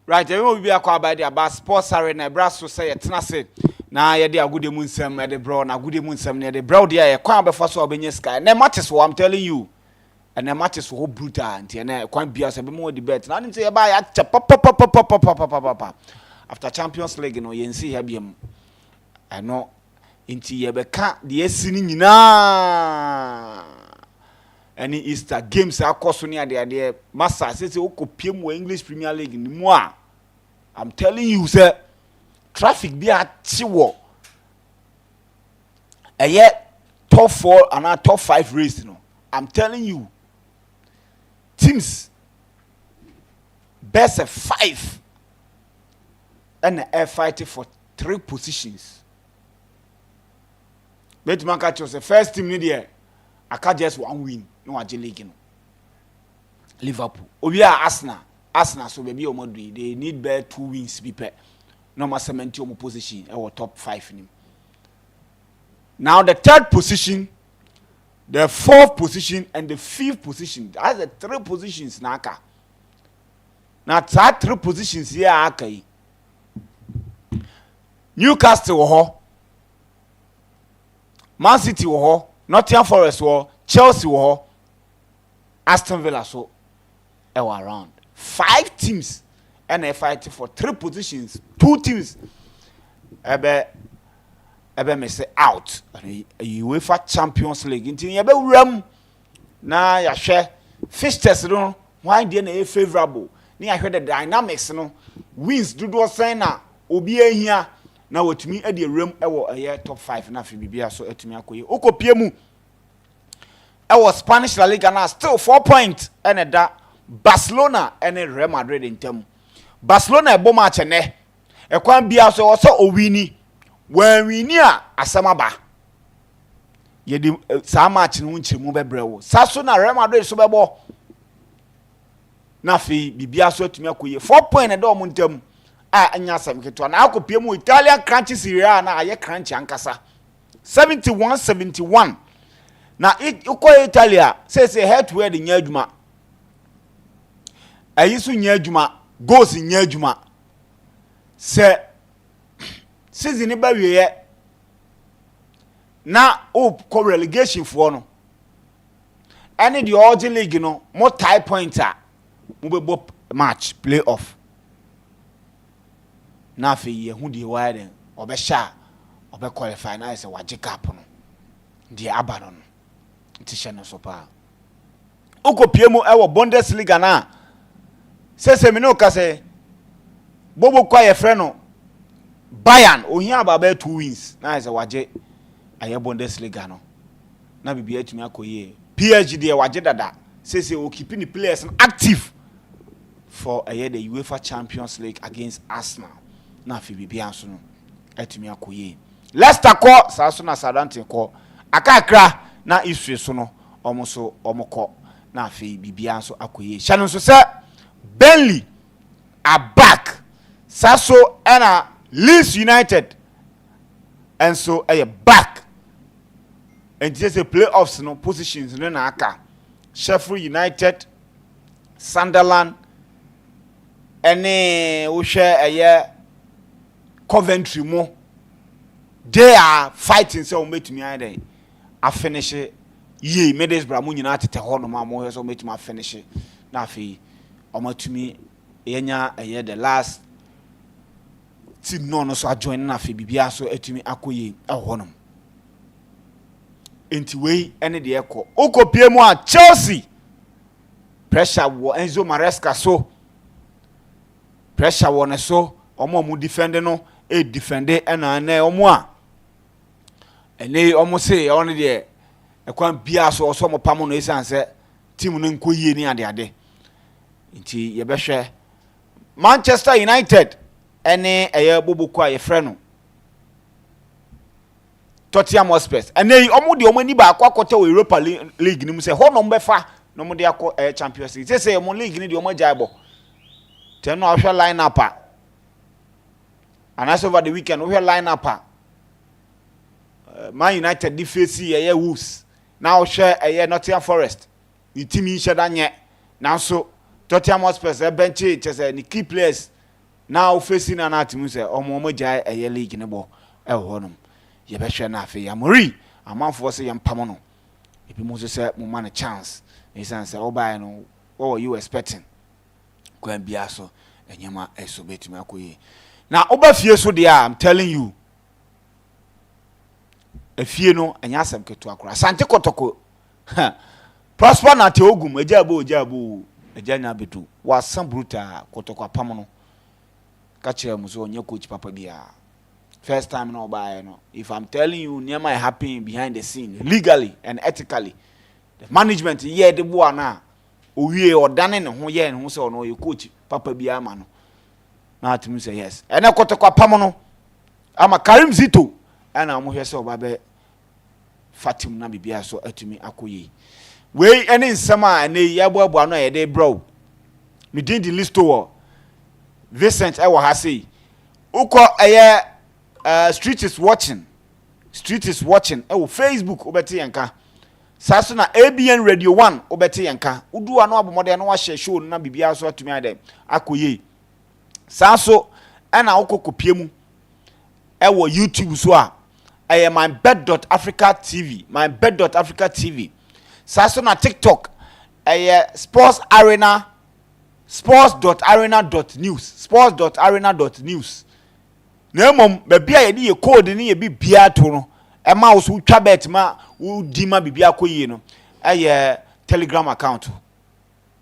Right, I will be a car by the about sports arena, brass to say, Tenase. Now, you are good moon some at the brown, a good moon some near the broad, a crown before so being sky. And the matches, what I'm telling you. And the matches were brutal, and I can't be as a bit more debate. And I didn't say about after Champions League, you know, you see, I know, into Yabeka, the Essini na. Any Easter games are costing near the idea. Master says, "Oh, PM English Premier League in moi." I'm telling you, sir, traffic be at Chiwo. And yet, top 4 and our top 5 race, you know. I'm telling you, teams best of 5 and they're fighting for 3 positions. But man catch us the first team in there. I can't just 1 win. No, I league. Liverpool. Oh, we are Arsenal. Arsenal, so maybe they need better 2 wins. No more 70 position. Our top 5 in him. Now the 3rd position, the 4th position, and the 5th position. That's the 3 positions. Naka. Now that 3 positions here are okay. Newcastle, Man City, Nottingham Forest, Chelsea, Aston Villa, so around 5 teams, and they fighting for 3 positions. 2 teams, ebe me say out. UEFA Champions League. Inti ebe ram na ya hwe fixtures no why dey na favorable. Ni ya hwe the dynamics no wins dodo sen na obi ahia na watumi e dey ram ewo eye top 5 na fi bibia so atumi akoye. Okopie mu ewo Spanish La Liga na still 4 points and da Barcelona and Real Madrid in term. Barcelona e bo match ne e kwan bia so owini when we near asamaba ye di sa match no nchiremu bebrewo saso na Real Madrid so bebo na fi bibia so atumi akoye 4 point e do mo ntam a anya asam keto na akopie mu Italian crunch Serie A na aye crunch ankasa 71 na uko Italia say head to head nya adwuma ayisu nya adwuma goals nya adwuma se season ba wiye na ko relegation for no any the Origin League no more tie pointer mo be bo match playoff na fe ye hu die wide obesha obe qualify na say waje gap no die abano no ntisha no so pa okopie mu ewo Bundesliga na se me no ka say bobo kwa ye frɛ no Bayern ohia about 2 wins na say waje aye Bundesliga no na bibia atumi akoye PSG de waje dada say o keeping the players active for aye the UEFA Champions League against Arsenal na fi bibia so no atumi akoye Leicester ko saso na Southampton ko akakra na isue so no omoso omoko na fi bibia so akoye Shannon so say Burnley are back saso and Leeds United and so back and just a playoffs no positions no na aka Sheffield United, Sunderland, any we share Coventry mo they are fighting so make me either I finish it ye Middlesbrough mu nyina tete ho no ma mo so make me finish it na fi omatumi yenya the last team no so join na fi bibia so atumi akoye ehonum enti we ene de ekọ okopie mu a Chelsea pressure wo Enzo Maresca so pressure wo ne so omo mu defend no defend ena na omo a ene omo say on de ekwan bia so so mo pam no esanse team no nkoyie ni ade enti ye behwe Manchester United ene boboku a ye frɛ no Tottenham Hotspur ene omo de omo ni ba akwa Europa League ni mu se ho no mbefa no mo de akọ Champions League say omo league ni de omo jaibo ten no ahwe line up and as over the weekend we line up Man United di face ye Wolves now share Nottingham Forest the team in shedanye now so Tottenham Hotspur bench it as any key players now facing an atimu say omo jai a league ne bo e honum ye be hwe na afi ya mori amanfo say yam pamono ebi mo so say mo man a chance e san say obai no what were you expecting kwan bia so enyama eso betimi akoyi na oba fie so dia I'm telling you efie no enya asem keto akora sante kotoko prosper na te ogum ejabo eja nya betu wasan bruta kotoko apam no ka kire mu so onye coach papa bia first time no buy no if I'm telling you near my happening behind the scene legally and ethically the management here the boy na owie odane ne ho ye ne ho se ono ye coach papa bia ma no na atimi say yes ene kotoko apam no ama Karim Zito ana mo hwe se oba be Fatim na bibia so atumi akoyi we ene nsema ene yaboabo no ye de bro me din di listo wo Vincent e wo ha sei uko eye street is watching e wo Facebook obete yanka saso na ABN Radio 1 obete yanka udu ano abomode no wa share show na bibia so atumi ade akoyi saso ana ukokopie mu e wo YouTube so a MYBET.AFRICA TV, MYBET.AFRICA TV. Saso na TikTok, sports.arena.news, sports.arena.news. Nemom bebia ye di code ni ye bi bia to no. E ma wo so twa bet ma wo di ma bibia koyi no. Telegram account.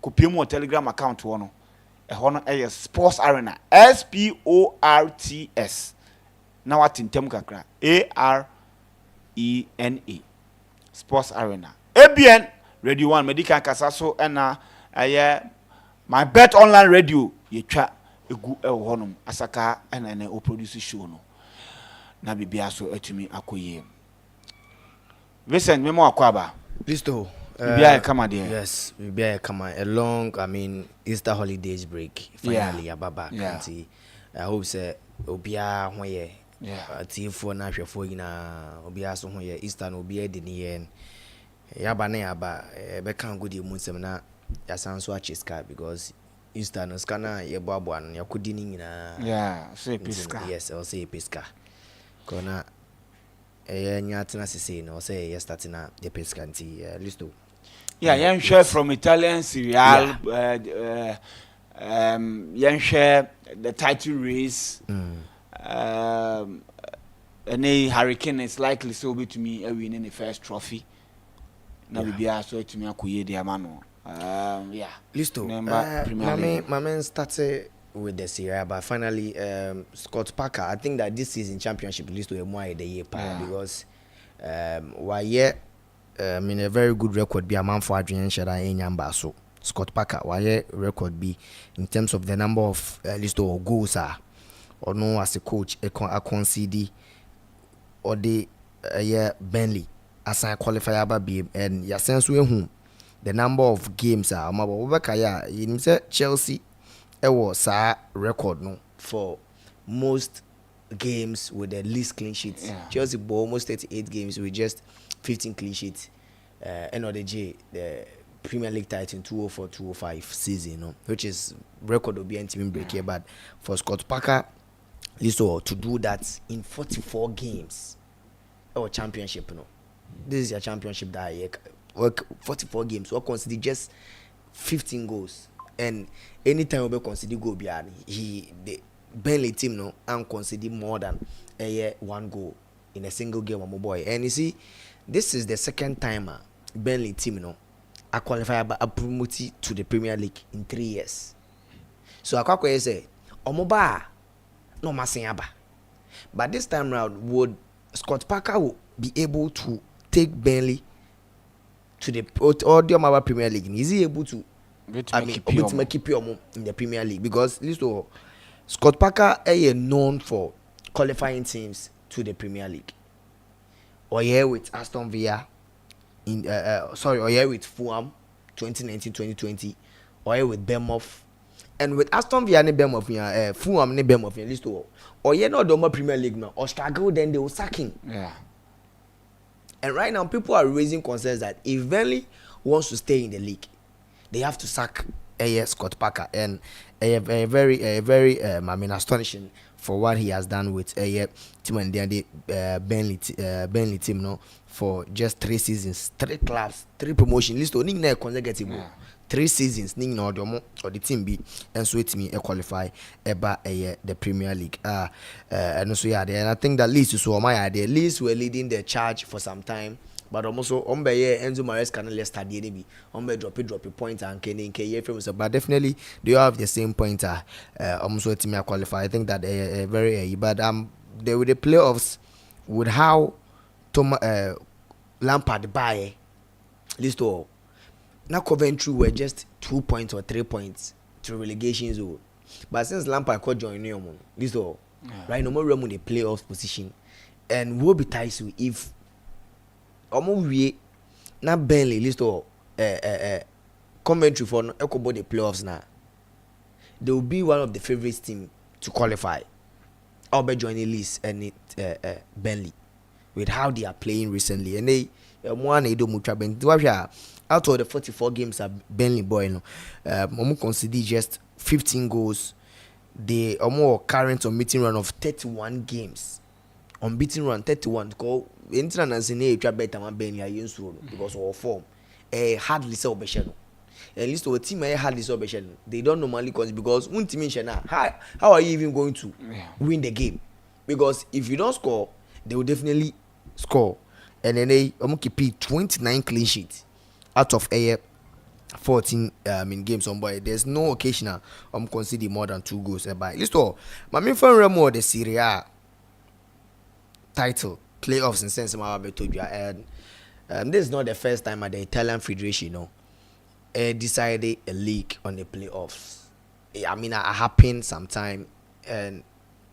Kopie mu Telegram account wo no. E ho no Sports Arena, SPORTS. Na watintem kakra ARENA Sports Arena ABN Radio 1 medical kasaso na MYBET online radio yetwa egu e honum asaka na o produce show no na bibia so atumi akoye Vincent memo akwaba listo bibia kama there yes bibia kama a long Easter holidays break finally ababa kanti I hope say obia hoye tifo na hwefo nyina obia so ho ye Easter no obia de ni yen yaba na yaba be kan godi mu nsem na yasan so achiska because Easter no skana ye boabo no yakodi ni nyina say piska yes I say piska kona nya tena sese no say ye start na the piska nti listo yen share from Italian serial yen share the title race any Hurricane is likely so be to me winning the first trophy. Na bibia so to me akoye de amano. Listo. My man started with the Serie but finally Scott Parker, I think that this season championship Listo the year because why in a very good record be a man for Adrian Shada Enyamba so Scott Parker why record be in terms of the number of Listo goals or no as a coach a concede or the Burnley as a qualifier by and ya sense we whom the number of games are in Chelsea was a record no for most games with the least clean sheets. Chelsea bought almost 38 games with just 15 clean sheets. NODJ the Premier League title in 2004-2005 season, no, which is record of being team break here. But for Scott Parker, to do that in 44 games, or championship, no, this is a championship that work 44 games. We consider just 15 goals, and anytime we consider goal, the Burnley team no and consider more than one goal in a single game of my boy. And you see, this is the second time Burnley team no a qualifier but a promoted to the Premier League in 3 years. So I say, Omoba no Masiaba. But this time round, would Scott Parker will be able to take Burnley to the audio Premier League? Is he able to keep you in the Premier League? Because Scott Parker is known for qualifying teams to the Premier League. Or here with Aston Villa or here with Fulham 2019-2020, or here with Bournemouth. And with Aston Villa and Bournemouth, Fulham and Bournemouth, or here not the Premier League now, or struggle, then they will sack him. Yeah. And right now, people are raising concerns that if Burnley wants to stay in the league, they have to sack Scott Parker, and very astonishing for what he has done with team and the Burnley team, no, for just 3 seasons, 3 clubs, 3 promotion list only na consecutive 3 seasons ning na or the team be and so it me qualify eba the Premier League and so yeah, and I think that Leeds so my idea Leeds were leading the charge for some time. But also Enzo Maresca and Leicester dey be drop a point and but definitely they all have the same pointer almost team qualify. I think that very but they with the playoffs with how Lampard buy list all now Coventry were just 2 points or 3 points to relegation zone, but since Lampard could join them list all right no more room in the playoff position and will be tight if we na Burnley list or Coventry for no equal the playoffs now. They will be one of the favorites team to qualify. I'll be joining list and Burnley with how they are playing recently, and they out of the 44 games at Burnley boy consider just 15 goals. They are more current unbeaten run of 31 games. Unbeaten run 31 because international better than Burnley because of form hardly so obession. At least our team hardly so obession. They don't normally cause because one team how are you even going to win the game? Because if you don't score, they will definitely score. And then they keep 29 clean sheets out of 14 in games on boy. There's no occasional conceding more than 2 goals by. At least all my main fan Remo the Serie A title playoffs in sense and this is not the first time at the Italian Federation decided a league on the playoffs. I mean it happened sometime and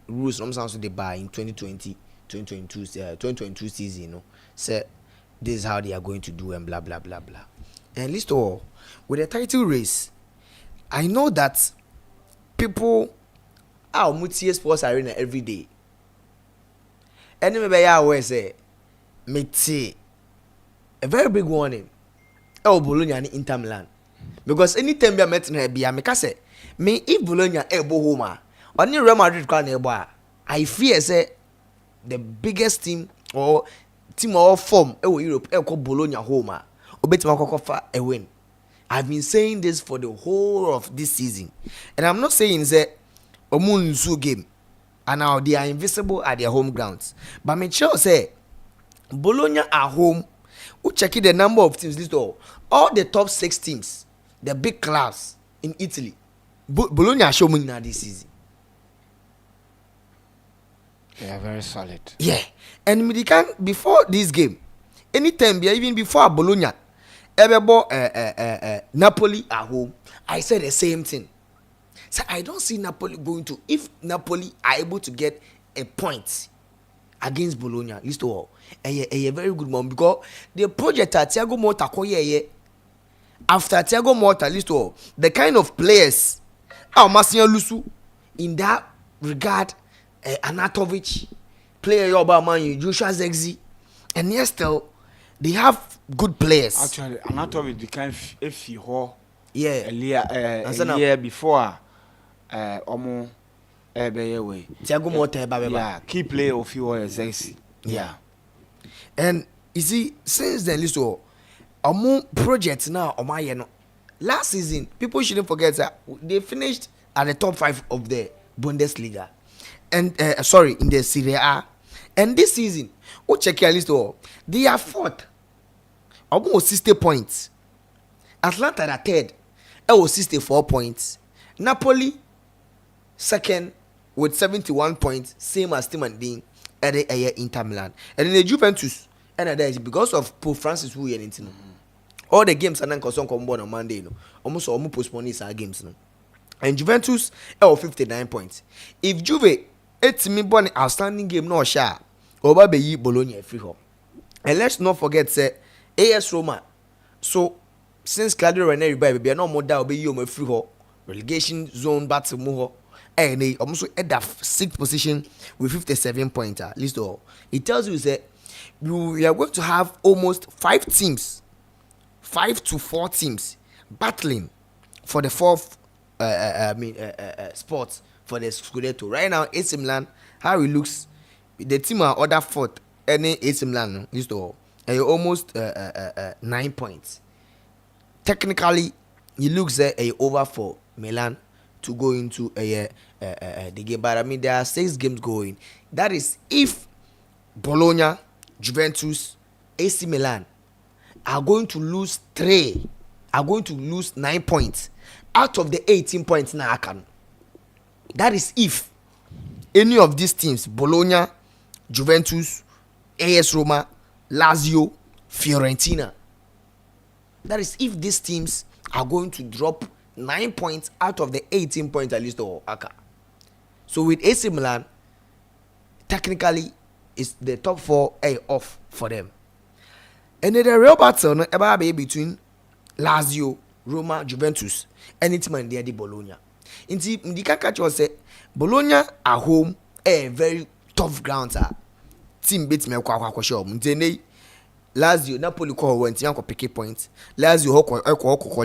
rules sometimes they buy in 2022 season say this is how they are going to do and blah blah blah blah. And least all with the title race I know that people are Mutie Sports Arena every day. And maybe I always say, me a very big warning. Bologna and Inter Milan, because anytime we met in be I say, me if Bologna home, only Real Madrid can I fear say the biggest team or team or form Europe Bologna home. A win. I've been saying this for the whole of this season, and I'm not saying that Omunzu game. And now they are invisible at their home grounds. But me sure say Bologna at home. Who check the number of teams list all the top 6 teams, the big clubs in Italy. Bologna show me now this season. They are very solid. Yeah, and we can before this game, anytime even before Bologna, Napoli at home. I said the same thing. So I don't see Napoli going to. If Napoli are able to get a point against Bologna, least of all, a very good one because the project at Thiago Motta after Thiago Motta, least of all, the kind of players, Marcelo Lusu, in that regard, Anatovic, player Obama, Joshua Zexi, and yes, still they have good players. Actually, Anatovic became if he a year before. Thiago Motta key player of you is Zexi. Yeah. And you see, since then, listen, project now, last season, people shouldn't forget that they finished at the top 5 of the Bundesliga. And in the Serie A. And this season, check your list, they are 4th. Almost 60 points. Atlanta at 3rd. 64 points. Napoli 2nd with 71 points, same as Tim and Dean at the Inter Milan. And then the Juventus, and that is because of Pope Francis who are in all the games are not on Monday, almost postpone these games. And Juventus 59 points. If Juve 8 me born outstanding game no share, over be Bologna free home. And let's not forget say AS Roma. So since Claudio Ranieri be no more that be you free home. Relegation zone battle more and they almost at that 6th position with 57 points at least all. It tells you that we are going to have almost 5 teams, 5 to 4 teams battling for the fourth spot for the Scudetto. Right now, AC Milan, how it looks, the team are other fourth. Any AC Milan, almost 9 points. Technically, it looks over for Milan to go into the game. But I mean, there are 6 games going. That is if Bologna, Juventus, AC Milan are going to lose 9 points out of the 18 points now. That is if any of these teams, Bologna, Juventus, AS Roma, Lazio, Fiorentina, that is if these teams are going to drop 9 points out of the 18 points at least or Aka. So with AC Milan, technically, it's the top 4 off for them. And then the real battle no be between Lazio, Roma, Juventus, any team and the Bologna. Inti Ndika Kacho say Bologna at home very tough ground. Team beat me kwa show. Mtene Lazio Napoli ko went yanko pick points. Lazio hoko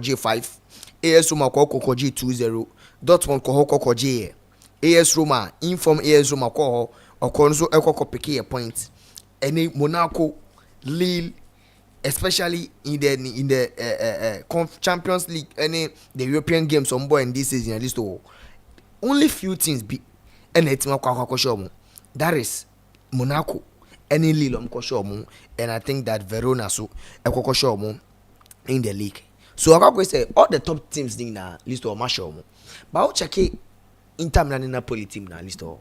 J5. AS Roma ko J2-0. Dortmund ko J. AS Roma inform AS Roma ko okonzo ko pick a point. Any Monaco, Lille, especially in the Champions League, any the European games on board in this season at least only few things be and it's that is Monaco, any Lille and I think that Verona so in the league. So I can say all the top teams in na list or Mashomo. But I'll check it Inter Milan and Napoli team na list all.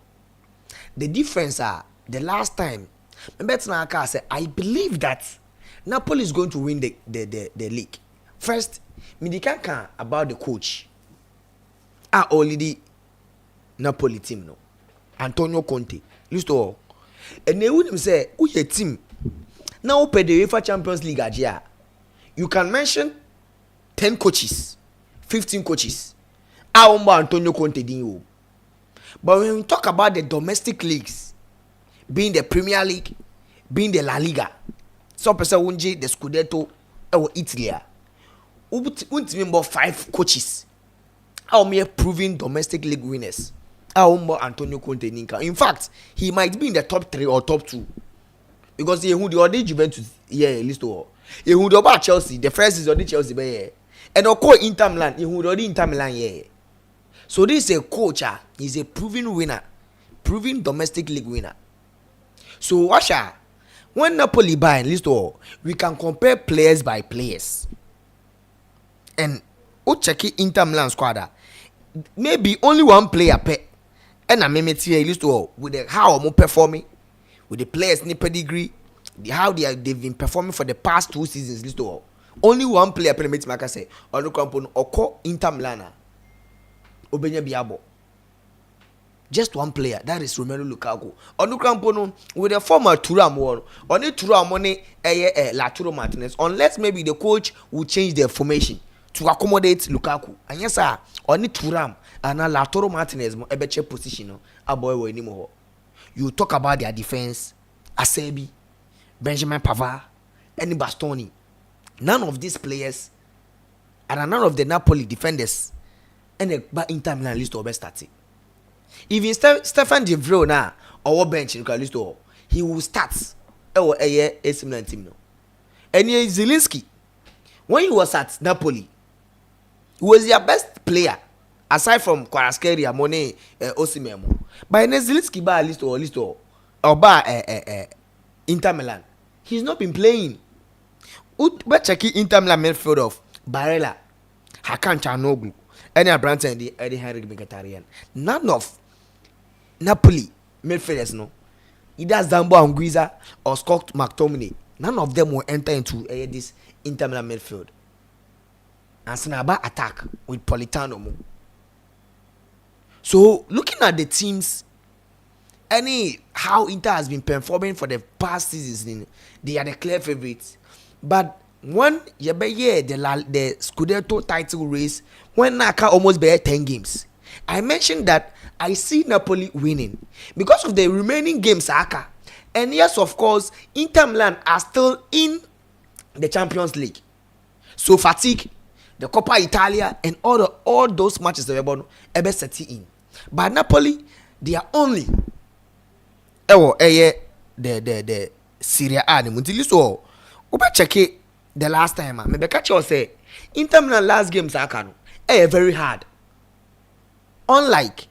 The difference are the last time I believe that Napoli is going to win the league. First, Midikaka about the coach. Already Napoli team no. Antonio Conte. List all. And they would say, who your team? Now open the UEFA Champions League ajia. You can mention 10 coaches, 15 coaches. Antonio Conte didn't. But when we talk about the domestic leagues, being the Premier League, being the La Liga, some person wunji the Scudetto or Italy. We about 5 coaches. How many proven domestic league winners? How Antonio Conte Ninka? In fact, he might be in the top 3 or top 2 because he who the other Juventus list or he who the about Chelsea. The first is already Chelsea by and of course Inter Milan. He who already Inter Milan So this is a coach. He's a proven winner, proven domestic league winner. So Washa, when Napoli buy list all, we can compare players by players. And check Inter Milan squad. Maybe only one player per. And I mean list all with the how I'm performing, with the players in pedigree, how they've been performing for the past 2 seasons list all. Only one player per make Maka say on the component or Inter Milan. Obenya Biabo. Just one player, that is Romelu Lukaku. Onukrampono with the former Thuram one. Only Thuram money Lautaro Martinez. Unless maybe the coach will change their formation to accommodate Lukaku. And yes, sir, only Thuram and Lautaro Martinez ebeche position aboy anymore. You talk about their defense, Asebi, Benjamin Pavard, any Bastoni. None of these players and none of the Napoli defenders and the Inter Milan list of starting. Even Stefan De Vrij now or bench in list he will start AC Milan team no. And Zielinski, when he was at Napoli, he was their best player aside from Kvaratskhelia, Monet, Osimhen. But Zielinski by list or by Inter Milan, he's not been playing. But checking Inter Milan midfield of Barella, Hakan Çalhanoğlu, any Branson and the Eddie Henry Mkhitaryan. None of Napoli midfielders no. Either Zambo Anguissa or Scott McTominay. None of them will enter into this Inter Milan midfield. And Sanaba attack with Politano. So looking at the teams, how Inter has been performing for the past seasons, they are the clear favorites. But when the Scudetto title race, when Naka almost bear 10 games, I mentioned that I see Napoli winning because of the remaining games, Aka. And yes, of course, Inter Milan are still in the Champions League. So fatigue, the Coppa Italia, and all those matches they were ebe set in. But Napoli, they are only the Serie A. So, we check it the last time. Maybe catch you say Inter Milan last game Saka very hard. Unlike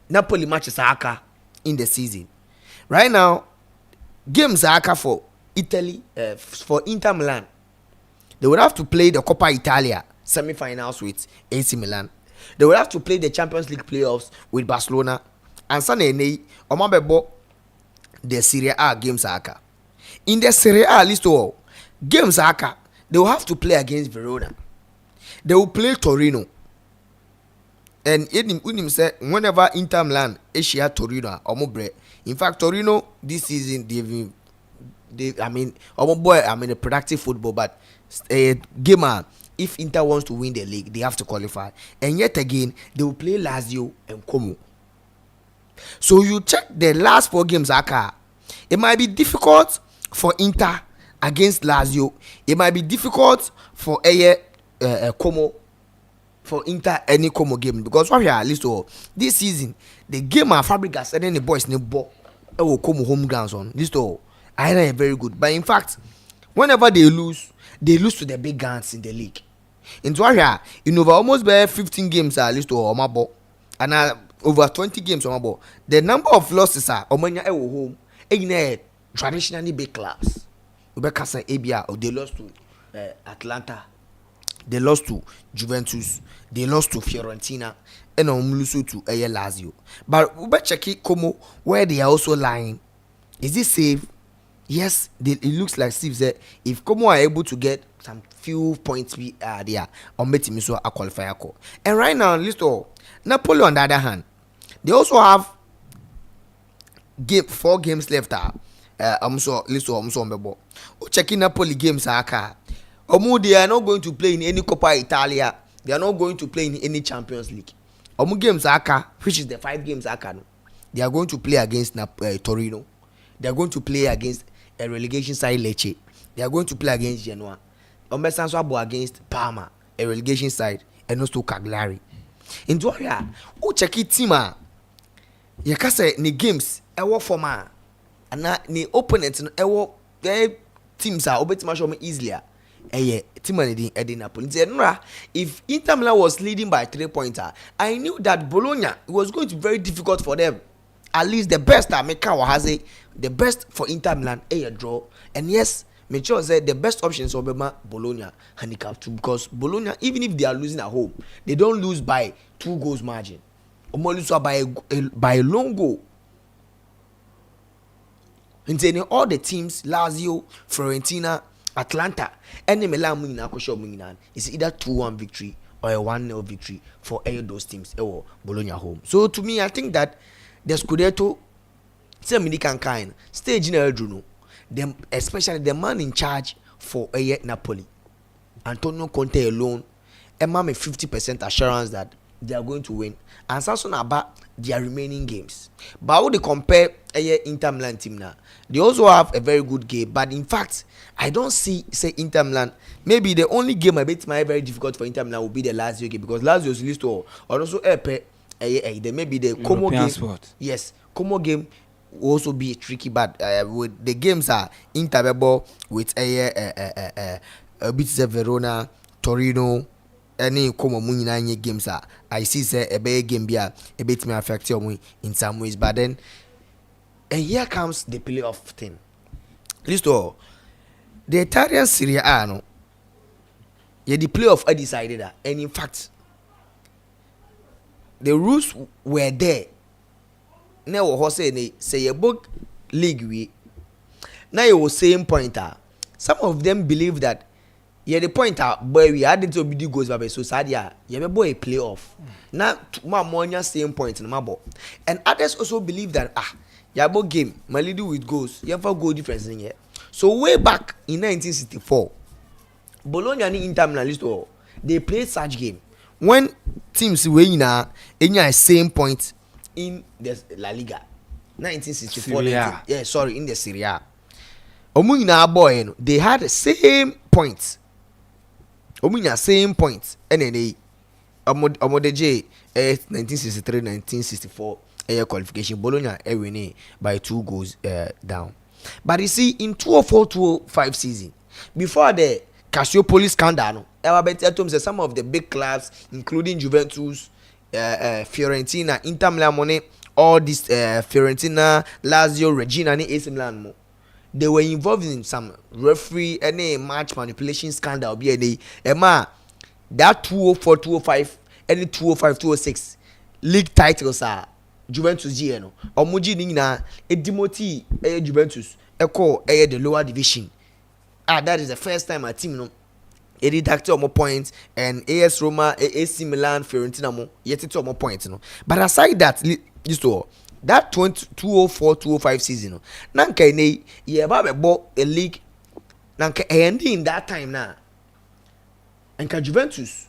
Napoli matches Saka in the season. Right now, games Saka for Italy, for Inter Milan, they would have to play the Coppa Italia semi-finals with AC Milan. They would have to play the Champions League playoffs with Barcelona. And Sunday, Omabebo, the Serie A games Saka. In the Serie A list of games Saka, they will have to play against Verona. They will play Torino. And Unim said whenever Inter Milan Asia Torino or Mobre. In fact, Torino this season a productive football, but a gamer. If Inter wants to win the league, they have to qualify. And yet again, they will play Lazio and Como. So you check the last 4 games, Aka. It might be difficult for Inter against Lazio. It might be difficult for Como. For Inter any Como game, because what we are at least this season the game are Fabregas and then the boys ne ball Como home grounds on this I know very good, but in fact whenever they lose to the big guns in the league. In Twaria, in over almost 15 games at least on my ball, and over 20 games on my ball. The number of losses are Omanya home in a traditionally big clubs. Ubekasa Abia, or they lost to Atlanta. They lost to Juventus. They lost to Fiorentina. And Omlusu to Lazio. But we better check Como where they are also lying. Is this safe? Yes, it looks like Steve said if Como are able to get some few points there on Betimiso a qualifier. And right now, list Napoli on the other hand, they also have 4 games left. Checking Napoli games they are not going to play in any Coppa Italia. They are not going to play in any Champions League. Games which is the 5 games they are going to play against Torino. They are going to play against a relegation side Lecce. They are going to play against Genoa. Against Parma, a relegation side, and also Cagliari. In Doria, check it team. You can say the games ewo forma and the opponents ewo teams are obetima easily. Team Napoli. If Inter Milan was leading by 3 points, I knew that Bologna was going to be very difficult for them. At least the best the best for Inter Milan a draw. And yes, Mitchell said the best options of Bologna handicap too, because Bologna, even if they are losing at home, they don't lose by 2 goals margin. Or lose by a long goal. And all the teams, Lazio, Fiorentina, Atlanta, and the Milan is either 2-1 victory or a 1-0 victory for any of those teams or Bologna home. So to me, I think that the Scudetto stage in Bruno, especially the man in charge for Napoli, Antonio Conte alone, a 50% assurance that they are going to win. And Samson about their remaining games. But when they compare Inter Milan team now, they also have a very good game. But in fact, I don't see Inter Milan. Maybe the only game I bet my very difficult for Inter Milan will be the Lazio game, because Lazio's list or also maybe the Como game. Sport. Yes, Como game will also be tricky. But with the games are Inter with Verona, Torino. Any Como Munina games are I see say a big game be a bit me affect you in some ways, but then and here comes the playoff thing. Listen, the Italian Serie A no, the playoff are decided that, and in fact, the rules were there. Now what say a book league we now you was same pointer. Some of them believe that. Yeah, the point out, boy, we added to be goals, but so sad, yeah, boy, a playoff. Now, my money same point in my ball, and others also believe that both game, my leader with goals, you have a goal difference in here. So way back in 1964, Bologna and Inter Milan, they played such game when teams were in a same point in the La Liga, 1964. In the Serie A. Boy, they had the same points. omunya same point NNA omodeje 1963 1964 qualification Bologna winning by 2 goals down. But you see, in 2004-2005 season, before the Calciopoli scandal, some of the big clubs, including Juventus, Fiorentina, Inter Milan, all this Fiorentina, Lazio, Regina, and AC Milan, they were involved in some referee any match manipulation scandal. That 2004-2005, any 2005-2006 league titles are Juventus GNO. Omuji nina edimoti Juventus eko the lower division. That is the first time a team no deducted more points, and AS Roma, AC Milan, Fiorentina mo yet to more points no. But aside that, that 2004-2005 season no, nanka ne ye ba be a league nanka ending in that time na. Anka Juventus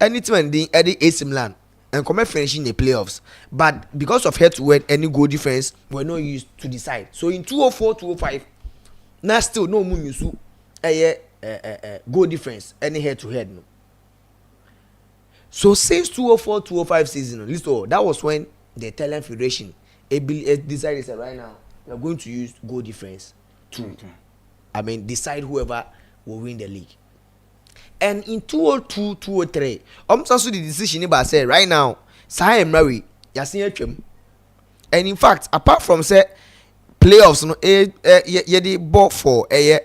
anytime ending at AC Milan and come finishing the playoffs, but because of head-to-head any goal difference were not used to decide. So in 2004-2005, now still no more use goal difference any head-to-head no. So since 2004-2005 season, that was when the Italian Federation decided that right now we are going to use goal difference to, decide whoever will win the league. And in 2002-2003, also the decision about say right now, Sahem Mary, Yasin. And in fact, apart from say playoffs, no, the bought for since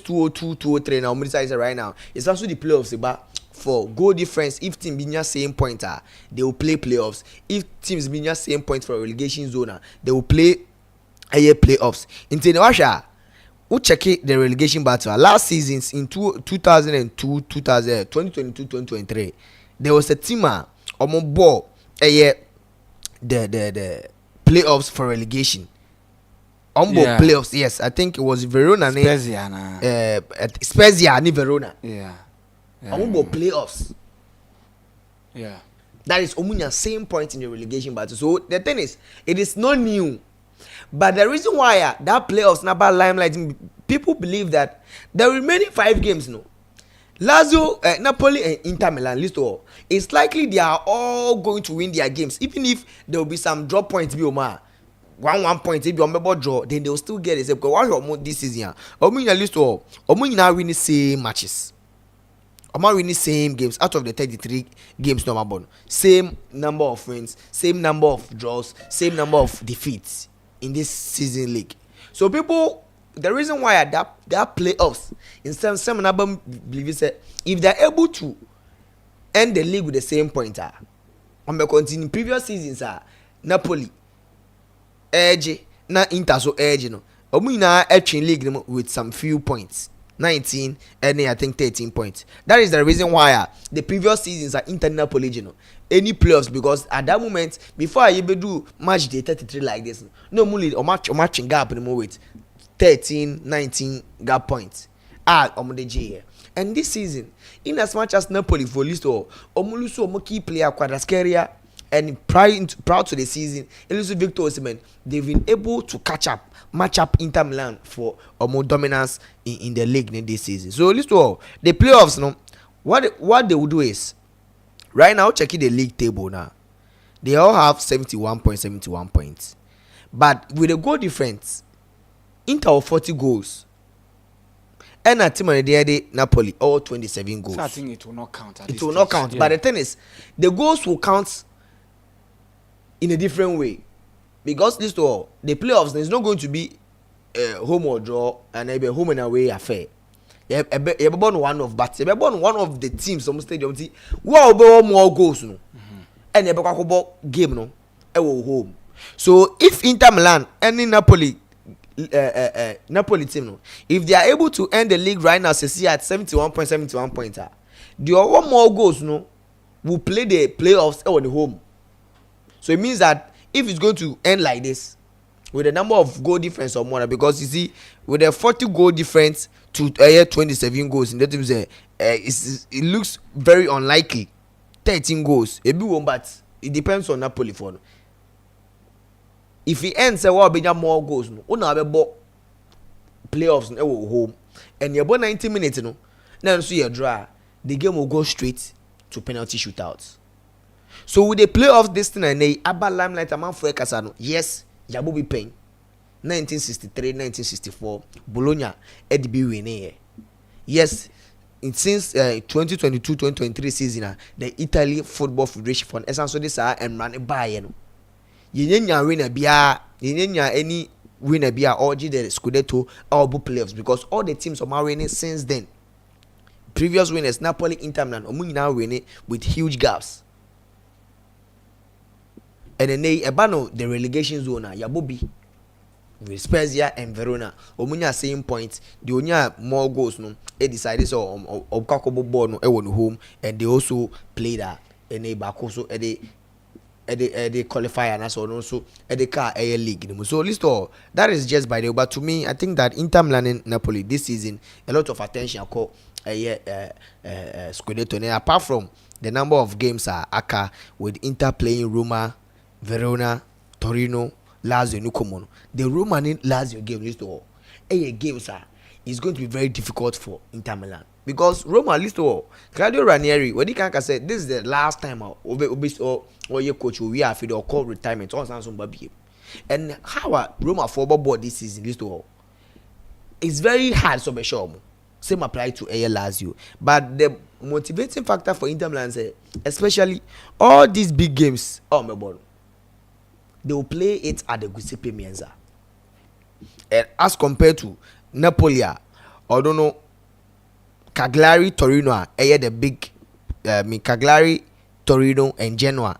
2002-2003 now, say right now, it's also the playoffs about for goal difference. If team be near same point, they will play playoffs. If teams be near same point for relegation zone, they will play playoffs. In Tenewasha, who check the relegation battle last seasons in 2002, 2022-2023, there was a team on board the playoffs for relegation. Playoffs, yes, I think it was Verona. Spezia and Verona. On board playoffs. Yeah. That is Omunya same point in the relegation battle. So the thing is, it is not new. But the reason why that playoffs never limelight, people believe that the remaining 5 games, Lazio, Napoli, and Inter Milan, it's likely they are all going to win their games, even if there will be some drop points. Be 1 point, if you remember draw, then they will still get it. Because what this season, now win the same matches. Win the same games out of the 33 games. Same number of wins, same number of draws, same number of defeats in this season league. So people, the reason why that playoffs in some number believe that if they're able to end the league with the same pointer, continue previous seasons Napoli edge na Inter so edge na league with some few points. 19 and I think 13 points. That is the reason why the previous seasons are Napoli any playoffs, because at that moment before I do match day 33 like this, no only or matching gap anymore with 13 19 gap points on the J. And this season, in as much as Napoli for Listo Omuluso key player Quadrascaria and proud to the season, Eluso Victor Osimhen, they've been able to match up Inter Milan for more dominance in the league in this season. So Listo, the playoffs, what they will do is right now checking the league table now. They all have 71 points. But with a goal difference, Inter of 40 goals. And a team on the Napoli all 27 goals. So I think it will not count. It will not count. Yeah. But the thing is, the goals will count in a different way. Because the playoffs, there's not going to be home or draw and a home and away affair. You have born one of the teams on stadium. Wow, more goals no, and you have game no, home. So if Inter Milan and Napoli team no, if they are able to end the league right now, say at 71 points, the other more goals no will play the playoffs on the home. So it means that if it's going to end like this with a number of goal difference or more, because you see with a 40 goal difference to 27 goals in that team, it looks very unlikely. 13 goals, but it depends on Napoli for. If he ends more goals, no, playoffs home, and you about 90 minutes, Now so you draw, the game will go straight to penalty shootouts. So with the playoffs this thing and they aba limelight among for Casano. Yes, Yabo be paying. 1963, 1964, Bologna be winning. Yes, since 2022-2023 season, the Italy Football Federation for essence so this and run a buy. Yenya winner bia, yenya any winner bia or the Scudetto or playoffs because all the teams are winning since then. Previous winners, Napoli, Inter Milan, now winning with huge gaps. And then they abandon the relegation zone. Yabobi with Spezia and Verona. Omunya same points. The onya more goals no. They decided so Kakobo board no e home and they also played that and they back also they qualify and also the car air league. So list all that is just by the way. But to me, I think that Inter Milan and Napoli this season a lot of attention call Scudetto. And apart from the number of games are Aka with Inter playing Roma, Verona, Torino, Lazio, Nucomono. The Roma and Lazio game list all. Games are is going to be very difficult for Inter Milan because Roma list all. Claudio Ranieri when he can say this is the last time or your coach we have to call retirement on Samsung Babi. And how Roma forward board this season list all. It's very hard so be sure. Same apply to Lazio. But the motivating factor for Inter Milan especially all these big games, my boy, they will play it at the Giuseppe Meazza. And as compared to Napoli, or don't know, Cagliari, Torino, the big, Cagliari, Torino, and Genoa.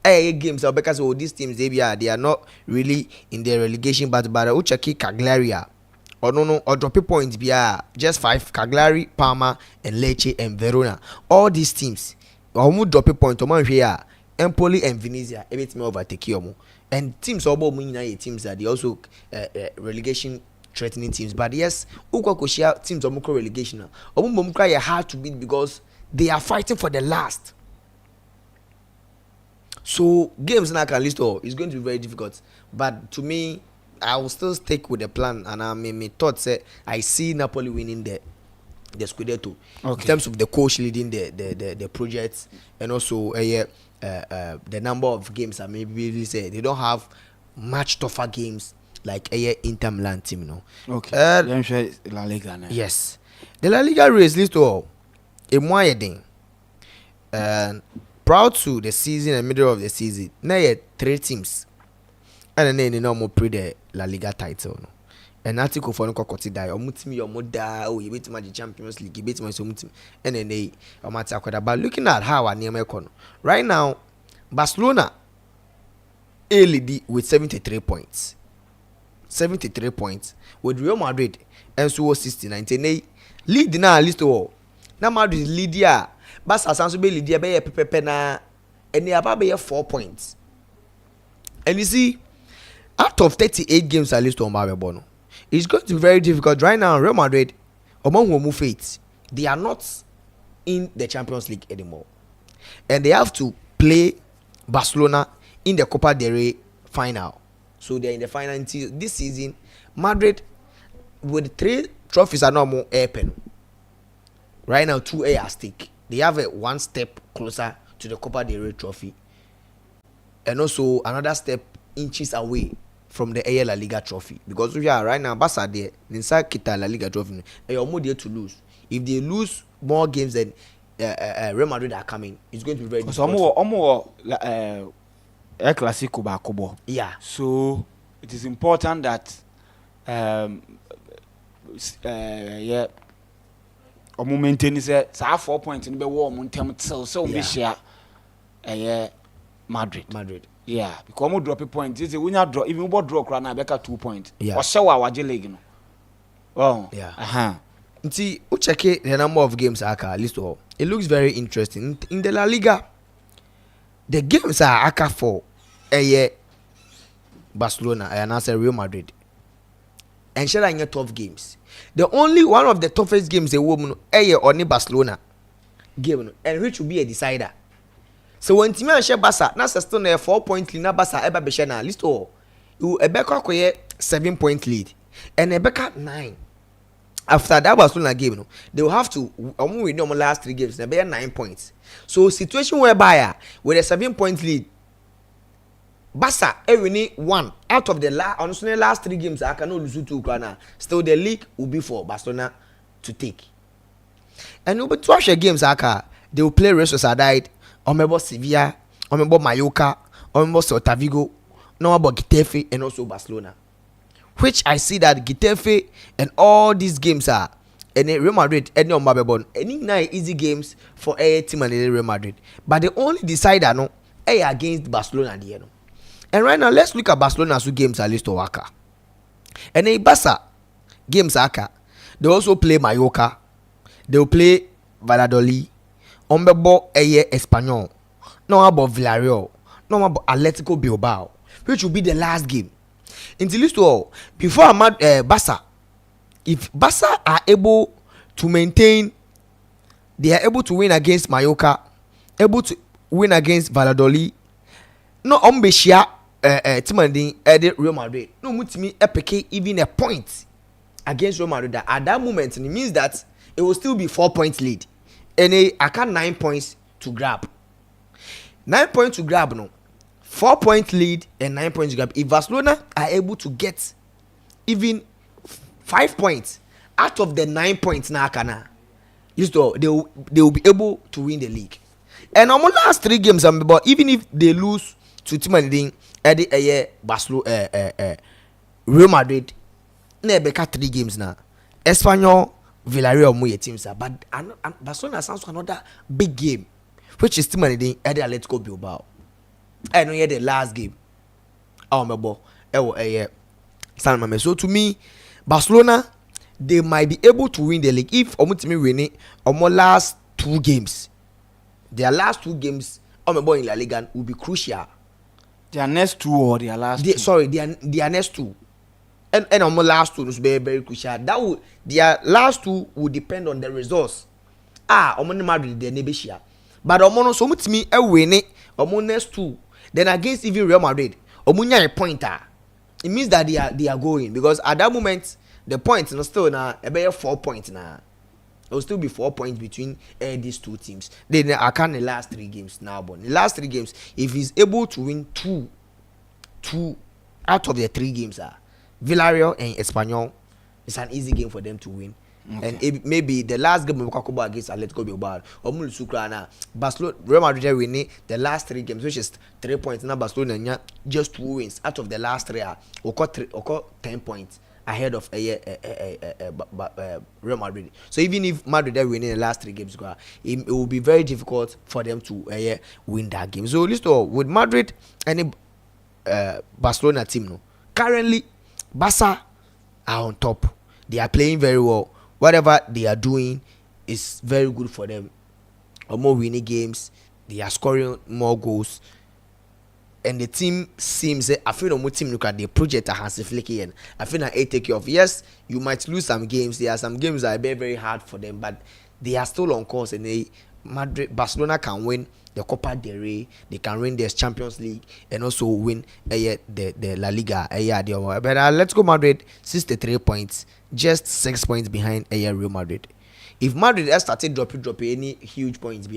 Games are because these teams they are not really in their relegation, but Uchaki Cagliari, or no, or drop points be just 5 Cagliari, Parma, and Lecce and Verona. All these teams, or drop a point on here. Empoli and Venezia, everything overtake you. And teams are teams that they also relegation threatening teams. But yes, Ukokoshia teams are more relegation. Omumumka are hard to beat because they are fighting for the last. So games now can list all. It's going to be very difficult. But to me, I will still stick with the plan. And I my thought say I see Napoli winning the Scudetto in terms of the coach leading the projects and also the number of games. I maybe say they don't have much tougher games like Inter Milan team, you know. Okay. La Liga now. Yes, the La Liga race list all a MYBET and proud to the season and middle of the season. Now 3 teams and then they normal pre the La Liga title. No? An article for Nkokoti die or mutimi or moda or you beat my Champions League, you beat my mutim and then they matter. But looking at how I near my corner right now, Barcelona lead with 73 points. 73 points with Real Madrid and so 69. They lead now list all. Now Madrid lead ya. Barca Sanso be lead ya be pepe na and they have 4 points. And you see, out of 38 games at least on Bono. It's going to be very difficult right now. Real Madrid, among whom fates, they are not in the Champions League anymore, and they have to play Barcelona in the Copa del Rey final. So they are in the final this season. Madrid, with 3 trophies, are no more open. Right now, 2 are at stake. They have a 1 step closer to the Copa del Rey trophy, and also another step inches away from the La Liga trophy because we are right now Barca there inside Kita La Liga trophy they are more there to lose. If they lose more games than Real Madrid are coming, it's going to be very difficult. So El Clasico bakobo. Yeah. So it is important that maintain is 4 points in the war montem so be share Madrid. Yeah, because we drop a point. This is when you drop, even we draw crana beka 2 points. Yeah. Or show our league no. Oh. Yeah. See, we check the number of games aka list all. It looks very interesting. In the La Liga, the games are aka for Barcelona and also Real Madrid. And shall I get tough games? The only one of the toughest games a woman only Barcelona game and which will be a decider. So when team share Barca, na still na 4-point lead na Barca eba be share na list all. You Ebeka koye 7-point lead and Ebeka 9. after that Barcelona game, no, they will have to win the last 3 games. They bear 9 points. So situation whereby with a 7-point lead, Barca winning 1 out of the last 3 games. I cannot lose 2 now. Still, the league will be for Barcelona to take. And over 12 games, they will play Real Sociedad, Omebo Sevilla, Omebo Mallorca, Omebo Celta Vigo, no about Getafe and also Barcelona. Which I see that Getafe and all these games are and Real Madrid any on Mabebon any 9 easy games for a team and Real Madrid, but they only decide no against Barcelona at the end. And right now let's look at Barcelona's 2 games at least to Waka. And a Barca games aka they also play Mallorca, they will play Valladolid, Ombebo Espanyol, no about Villarreal, no about Atletico Bilbao, which will be the last game. Until this all before Barca, if Barca are able to maintain, they are able to win against Mallorca, able to win against Valladolid, no Ombeshia Timandin Real Madrid, no mutimi epeke even a point against Real Madrid. At that moment, it means that it will still be 4 points lead, and I can 9 points to grab. 9 points to grab, no. 4 point lead and 9 points to grab. If Barcelona are able to get even 5 points out of the 9 points now, they will be able to win the league. And on the last 3 games, but even if they lose to Timandin, Barcelona, Real Madrid, they become 3 games now. Espanyol, Villarreal, more teams, but Barcelona sounds to another big game, which is Timandin at the Atletico Bilbao. I know the last game. So to me, Barcelona, they might be able to win the league if Omutimi win it last 2 games. Their last 2 games in La Liga will be crucial. Their next 2 or their last 2? Sorry, their next 2. And last 2 will be very crucial. Their last 2 will depend on the results. Madrid they never share. But so Omutimi win it next 2. Then against even Real Madrid, Omunya a pointer. It means that they are going, because at that moment the points still now about 4 points now. It will still be 4 points between these 2 teams. Then I can the last 3 games now, but the last 3 games, if he's able to win 2 out of the 3 games, Villarreal and Espanyol, it's an easy game for them to win. Okay. And maybe the last game against Atletico Bilbao, Barcelona, Real Madrid winning the last 3 games, which is 3 points. Now Barcelona just 2 wins out of the last 3 or 10 points ahead of Real Madrid. So even if Madrid are winning the last 3 games, it will be very difficult for them to win that game. So listen, with Madrid and Barcelona team, no, currently Barca are on top. They are playing very well. Whatever they are doing is very good for them. Or more winning games, they are scoring more goals, and the team seems I feel the more team look at the project has flicky, and I feel that they take care of. Yes, you might lose some games. There are some games that are very, very hard for them, but they are still on course, and Barcelona can win the Copa del Rey, they can win the Champions League, and also win the La Liga. But let's go Madrid, 63 points, just 6 points behind Real Madrid. If Madrid has started dropping any huge points,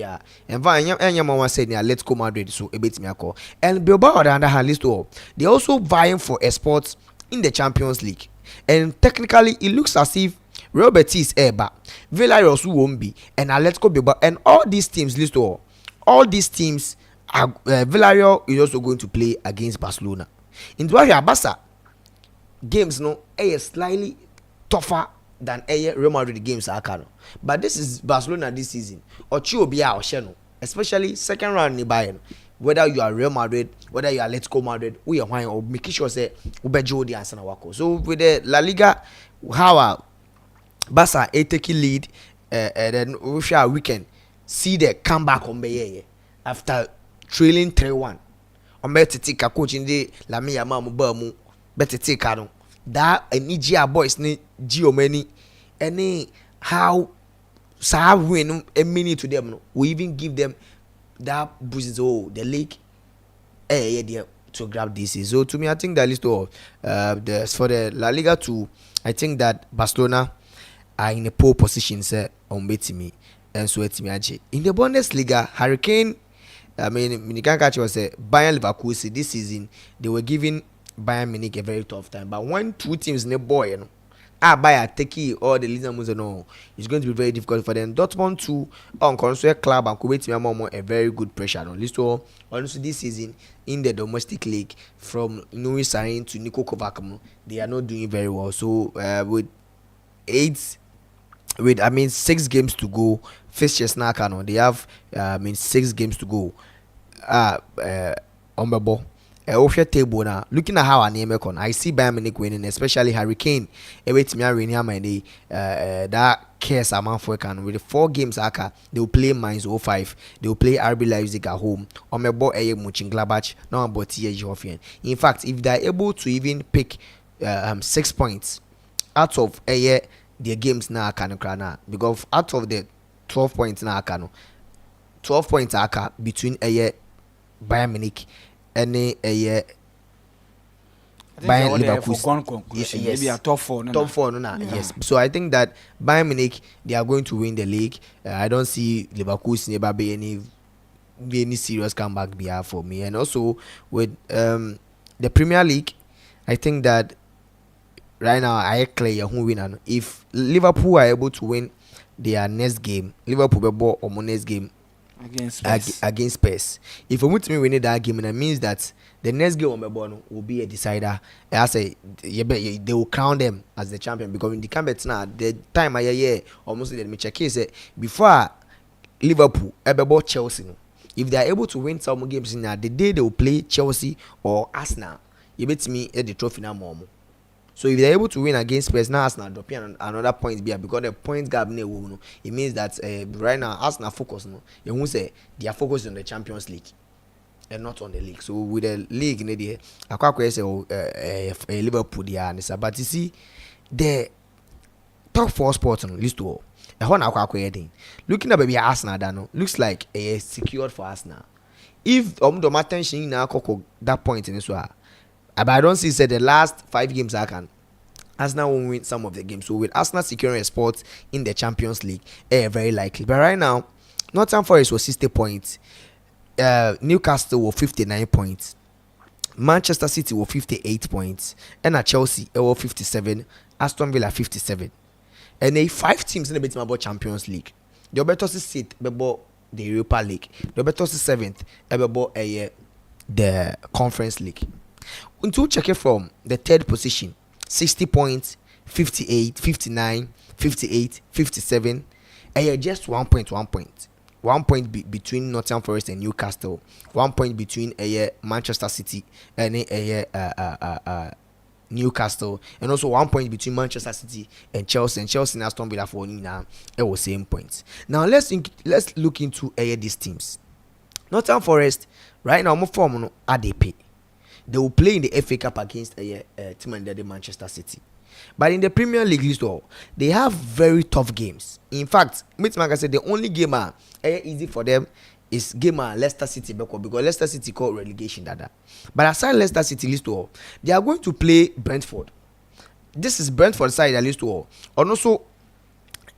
and Mama said, let's go Madrid, so a bit me a call. And Bilbao on the other hand, list all, they also vying for a spot in the Champions League. And technically, it looks as if Real Betis but Villarreal also won't be, and Atletico Bilbao, and all these teams, list all these teams are Villarreal is also going to play against Barcelona. In Barca games slightly tougher than Real Madrid games are kind. But this is Barcelona this season. Or especially second round in Bayern. Whether you are Real Madrid, whether you are Atletico Madrid, we are fine or making sure say ubejo the answer wako. So with the La Liga, how Barca taking lead, and then we shall weekend see the comeback on the after trailing 3-1. On better take a coach in the La Mia Mamu Bermu, better take a that and EGR boys need Giomeni any how win a minute to them. We even give them that boost the league to grab this. So to me, I think that list of for the La Liga 2, I think that Barcelona are in a pole position, say on betimi and so etimi. In the Bundesliga, Hurricane, I mean, Minikankachi was a Bayern Leverkusen this season. They were giving Bayern Munich a very tough time. But when two teams in the boy, Bayern take all the Liga moves, no, it's going to be very difficult for them. Dortmund too, on console club and Kuwait a very good pressure. On list all honestly this season in the domestic league from Nuri Sahin to Niko Kovac, they are not doing very well. So with 6 games to go, fixtures now they have 6 games to go. On the ball. Table now. Looking at how I name it, I see Bayern Munich winning, especially Hurricane. Every time I win here, that cares amount for can with the 4 games. They will play Mainz 05. They will play RB Leipzig at home. On my ball, Mönchengladbach. Now about TSG. In fact, if they are able to even pick 6 points out of their games now, because out of the 12 points now, 12 points between Bayern Munich and Bayern Leverkusen. Yes. Maybe a top 4. Top 4, no. Yes. So I think that Bayern Munich, they are going to win the league. I don't see Leverkusen ever be any serious comeback behalf for me. And also with the Premier League, I think that right now I clear who win. If Liverpool are able to win their next game, Liverpool will ball on next game against Spurs. If we win that game, it means that the next game on the ball will be a decider. I say they will crown them as the champion, because in the campaign now the time I hear almost let me check it, say before Liverpool bought Chelsea. If they are able to win some games in the day they will play Chelsea or Arsenal, you bet me at the trophy now more. So if they're able to win against Spurs, now Arsenal dropping another point here, because the point gap it means that right now Arsenal focus you won't say they are focused on the Champions League and not on the league. So with the league, I quite say Liverpool there, but you see the top 4 sports on list all. Looking at baby Arsenal, looks like secured for Arsenal. If the attention now that point in this one. But I don't see the last 5 games Arsenal will win some of the games. So with Arsenal securing a spot in the Champions League, very likely. But right now, Nottingham Forest was 60 points. Newcastle was 59 points. Manchester City was 58 points. And at Chelsea, it was 57. Aston Villa 57. And they 5 teams in the bit about Champions League. The better seat about the Europa League. The better 7th about the Conference League. Until check it from the 3rd position, 60 points, 58, 59, 58, 57, and just 1 point. 1 point between Nottingham Forest and Newcastle. 1 point between Manchester City and Newcastle, and also 1 point between Manchester City and Chelsea. And Chelsea and Aston Villa for now it was same points. Now let's look into these teams. Nottingham Forest right now, more form ADP. They will play in the FA Cup against team under the Manchester City. But in the Premier League list, they have very tough games. In fact, I said the only game easy for them is game Leicester City, because Leicester City called relegation. But aside Leicester City list, they are going to play Brentford. This is Brentford side at list. And also,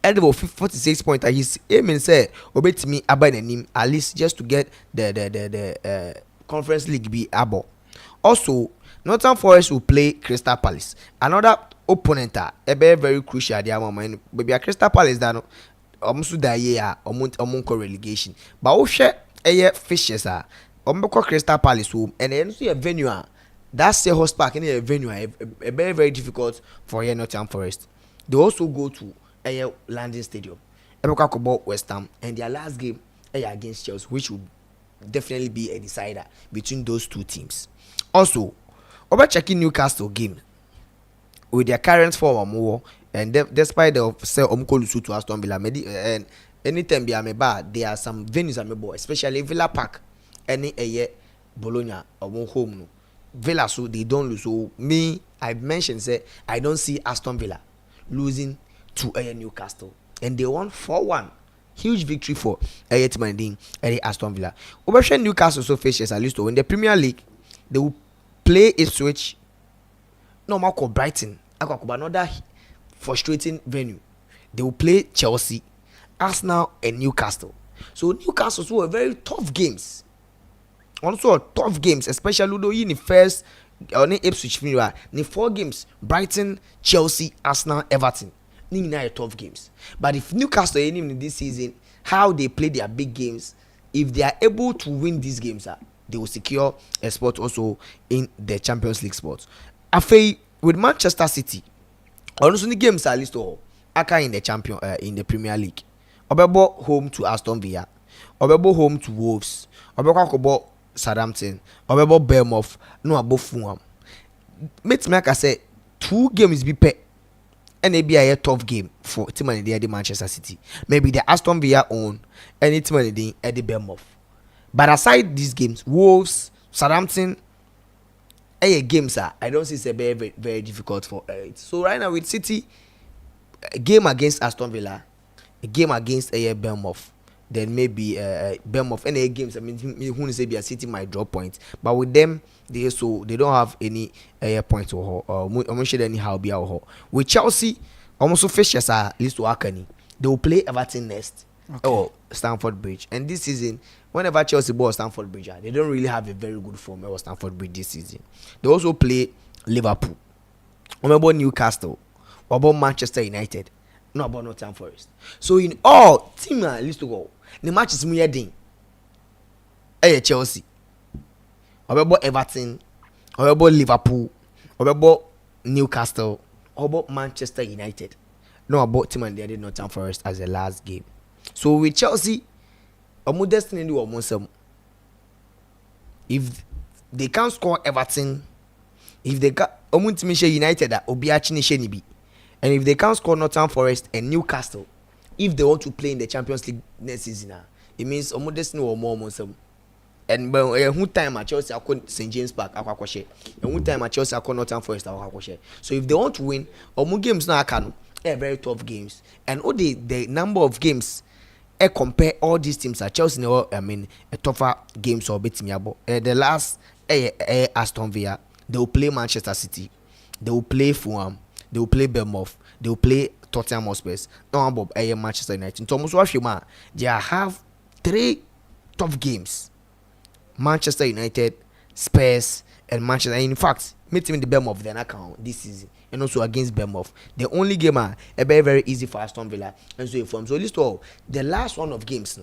Edinburgh 46 points. His aim say obey me abandon at least just to get the Conference League be able. Also, Nottingham Forest will play Crystal Palace. Another opponent very crucial at the moment. Maybe a Crystal Palace that almost that year or relegation. But we share fishes Crystal Palace home, and then see a venue that's a host park in a venue a very difficult for Nottingham Forest. They also go to a London Stadium. About West Ham, and their last game against Chelsea, which will definitely be a decider between those two teams. Also, over checking Newcastle game with their current form more, and despite the sell Omkolusu to Aston Villa, and anytime be bad, there are some venues especially Villa Park, any Bologna or home. Villa, so they don't lose. So me, I mentioned say I don't see Aston Villa losing to Newcastle, and they won 4-1. Huge victory for Aston Villa. Over Newcastle so faces at least in the Premier League. They will play Ipswich. No, Brighton. Another frustrating venue. They will play Chelsea, Arsenal, and Newcastle. So Newcastle were very tough games. Also tough games, especially though in the first on the Ipswich mirror, the 4 games: Brighton, Chelsea, Arsenal, Everton. These are tough games. But if Newcastle in this season, how they play their big games, if they are able to win these games, they will secure a spot also in the Champions League spot. After with Manchester City, also the games are listed aka in the in the Premier League. Obebo home to Aston Villa, Obebo home to Wolves, Obebo Southampton, Obebo Bournemouth, no above Fulham. Make I say 2 games be pay, and maybe a tough game for team and the Manchester City. Maybe the Aston Villa own, any team and the Bournemouth. But aside these games, Wolves, Southampton, games I don't see it's a very, very, very difficult for it. So right now with City, a game against Aston Villa, a game against Bournemouth, then maybe Bournemouth any games. I mean, who say be City might drop points, but with them they don't have any points or almost anyhow be out. With Chelsea, almost officials are least to Akani. They will play Everton next. Okay. Or Stamford Bridge, and this season, whenever Chelsea ball Stamford Bridge, they don't really have a very good form at Stamford Bridge this season. They also play Liverpool, about Newcastle, about Manchester United, not about Nottingham Forest. So in all team list to go, the match is more than Chelsea, about Everton, about Liverpool, about Newcastle, about Manchester United, not about team and they did Nottingham Forest as the last game. So with Chelsea, omo destiny do omo some. If they can't score Everton, if they got omo team United that obi achini she ni bi, and if they can't score Nottingham Forest and Newcastle, if they want to play in the Champions League next season, it means omo destiny omo some. And who time at Chelsea akọ St James Park akwa and who time at Chelsea akọ Nottingham Forest akwa. So if they want to win, omo games na akano, very tough games, and all the number of games. Compare all these teams at Chelsea. I mean, a tougher games or beat me about. The last Aston Villa, they will play Manchester City, they will play Fulham, they will play Bournemouth, they will play Tottenham Hotspur. No, about Manchester United. Thomas Washima, they have 3 tough games: Manchester United, Spurs, and Manchester. And in fact, meet him in the Bournemouth then account this season. And also against Bournemouth. The only game very, very easy for Aston Villa and so form. So list all the last one of games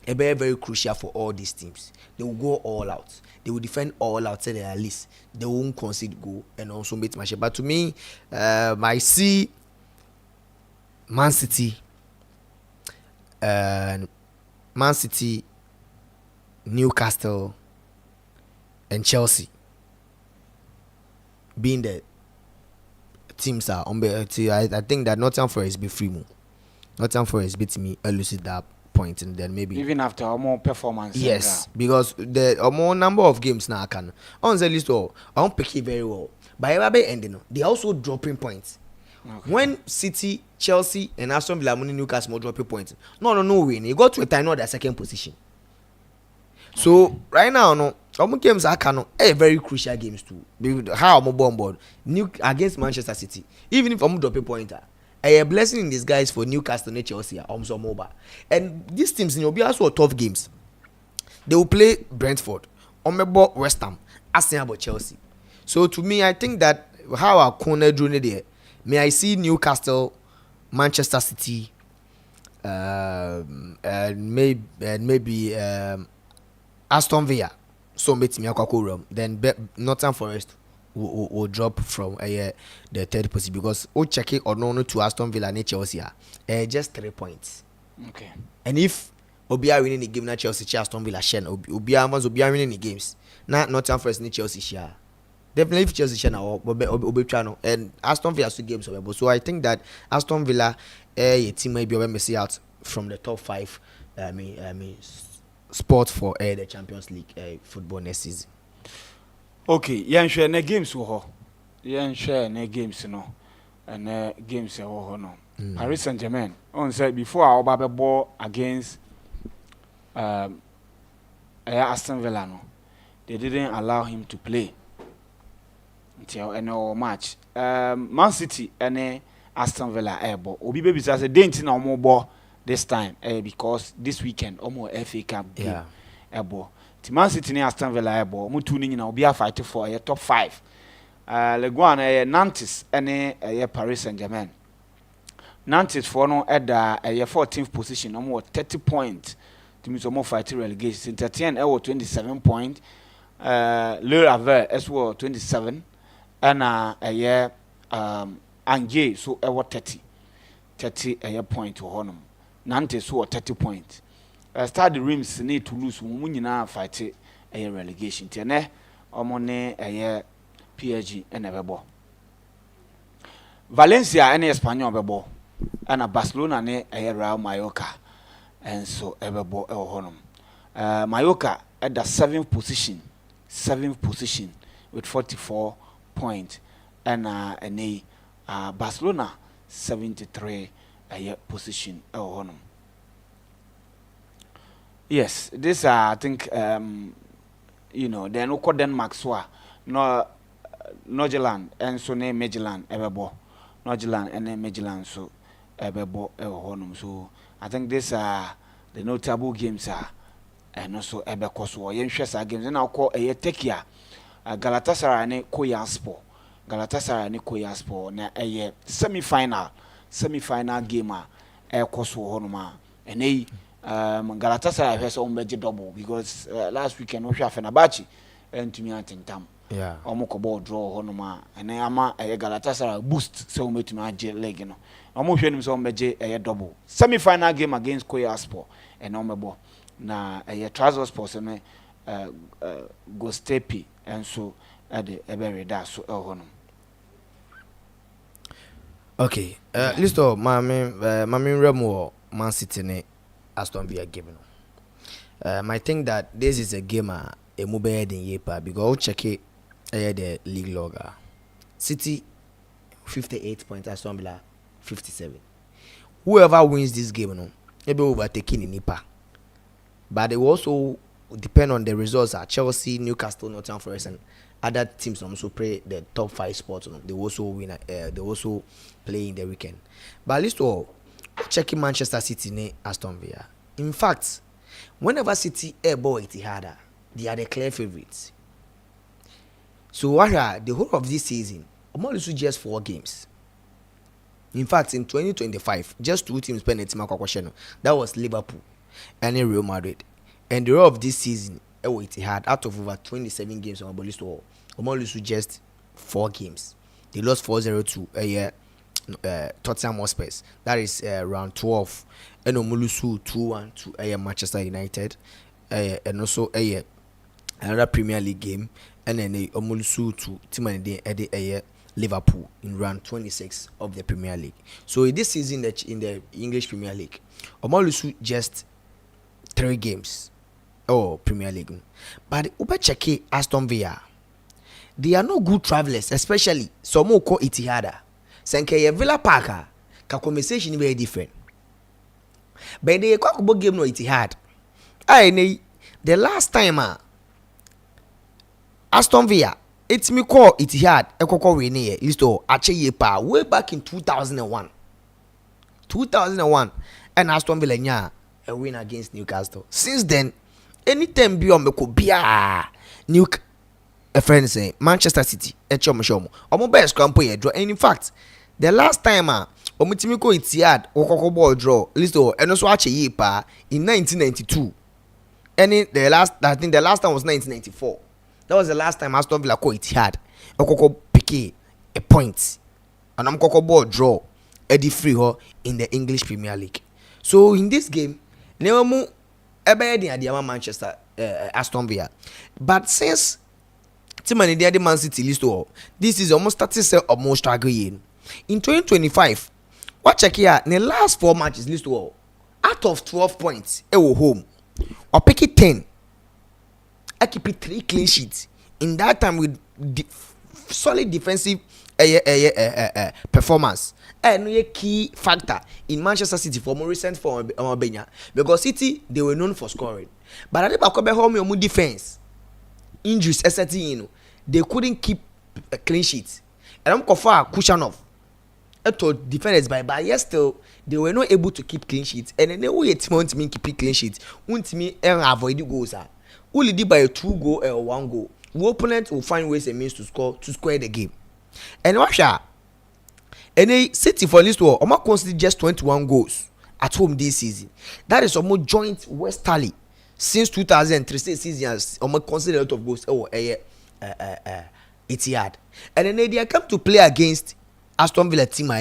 very, very crucial for all these teams. They will go all out. They will defend all out, say at least they won't concede goal and also make match. But to me, I see Man City, Newcastle, and Chelsea being the teams are on. I think that Nottingham Forest be free more. Nottingham Forest beat me elucidate that point, and then maybe even after a more performance. Yes, because the more number of games now can on the list all I don't pick it very well. But everybody ending, they also dropping points. Okay. When City, Chelsea, and Aston Villa, Newcastle dropping points, no win. You got to a time now their second position. So right now, no, some games are very crucial games too. How I'm on board against Manchester City. Even if I'm dropping pointer, a blessing in disguise for Newcastle and Chelsea. I'm so mobile. And these teams will be also tough games. They will play Brentford, West Ham, Arsenal, Chelsea. So to me, I think that how our corner drew there. May I see Newcastle, Manchester City, and maybe Aston Villa, so meet me room. Then Nottingham Forest will drop from the 3rd position because check it or no to Aston Villa and Chelsea just 3 points. Okay. And if Obia winning the game, na Chelsea, Aston Villa share Obia winning the games. Na Nottingham Forest and Chelsea share. Definitely if Chelsea share now, Obi and Aston Villa 2 games available. So I think that Aston Villa a team might be missing out from the top 5. I mean. Sport for the Champions League football next season. Okay, yeah, share ne games wo. Yeah, share ne games no. And games wo no. Paris Saint-Germain on said before our Oba ball against Aston Villa no. They didn't allow him to play until any match. Man City and Aston Villa ebo obi be bisa say dent na omo bo this time because this weekend omo FA Cup game ebo ti Man City ni Aston Villa ebo omo two ni nyina obi a fight for top 5 Leguan Nantes ene Paris Saint-Germain. Nantes for no eda 14th position omo 30 points to me omo fight relegation. Saint-Etienne 27 points. Le Havre as well 27 and Angers so 30 point to honum. Nantes so 30 points. Stade Reims need to lose mu nyina fight relegation. Tiene omo ne PSG and ebebo. Valencia and Espanyol bebo and Barcelona ne Real Mallorca and so ebebo honum. Mallorca at the 7th position with 44 points and Barcelona 73 position honum. Yes, this I think you know then we call Denmark so no Norgeland and so ne Magellan ebebo Norgeland and Magellan so ebebo honum. So I think this are the notable games are and also ebeko so yenhwe sa games na akọ Tekia Galatasaray ne Koyaspor na semi-final game a ekoso honoma enei Galatasaray has ombeje double because last weekend we hwa Fenerbahce entumi atentam omo ko ball draw honoma ene ama Galatasaray boost so metumi age leg no omo hwe nim so ombeje double semi-final game against Koyaspor and omebo na Trousers Sports ne Gostepi and so at the Eberida so honum. Okay, listo mami Remo Man City ne Aston Villa game. I think that this is a game a move in yepa because check it the league logger. City 58 points, Aston Villa 57. Whoever wins this game no, maybe overtaking in Nipa. But they will also depend on the results at Chelsea, Newcastle, Nottingham Forest, and other teams also play the top 5 spots. They also win. They also play in the weekend. But at least checking Manchester City ne Aston Villa. In fact, whenever City airball Etihad, they are the clear favorites. So the whole of this season, almost just 4 games. In fact, in 2025, just 2 teams playing Etihad. That was Liverpool and Real Madrid. And the rest of this season, Etihad out of over 27 games on the list, almost just 4 games. They lost 4-0 to Tottenham Hotspur. That is round 12. And Omolusu 2-1 to Manchester United. And also another Premier League game. And then Omolusu to Timothy Liverpool in round 26 of the Premier League. So this season in the English Premier League, Omolusu just 3 games. Premier League. But Uber check Aston Villa. They are no good travelers, especially some who call Etihad. Senke Villa Parker, ka conversation very different. But they talk about game no Etihad. The last time Aston Villa, it's me call Etihad, ekoko we ne listo ache yepa way back in 2001. 2001 and Aston Villa nya a win against Newcastle. Since then, anytime be on meko bia a friend say Manchester City echom omo best campo ye draw. And in fact, the last time omutimi ko Etihad okoko ball draw listo eno so ache yepa in 1992. I think the last time was 1994. That was the last time Aston Villa ko Etihad okoko pick a point and am koko ball draw Eddie free ho in the English Premier League. So in this game Nemu ebe the Manchester Aston Villa. But since Timani the Man City list this is almost 30% of more struggle in 2025. What check here in the last 4 matches list out of 12 points home or pick it 10. I keep it 3 clean sheets in that time with solid defensive performance. And a key factor in Manchester City for more recent form because City they were known for scoring, but at the back of the home your defense injuries they couldn't keep a clean sheet. And I'm Kofa Kushanov defenders but yes still they were not able to keep clean sheets, and then they were to me keep clean sheets. Me avoid the goals. Only did by a 2-goal or 1-goal. The opponent will find ways and means to square the game. And Russia, and they City for this war, almost considered just 21 goals at home this season. That is almost joint westerly since 2003 season has almost considered a lot of goals. Etihad, and then they come to play against Aston Villa team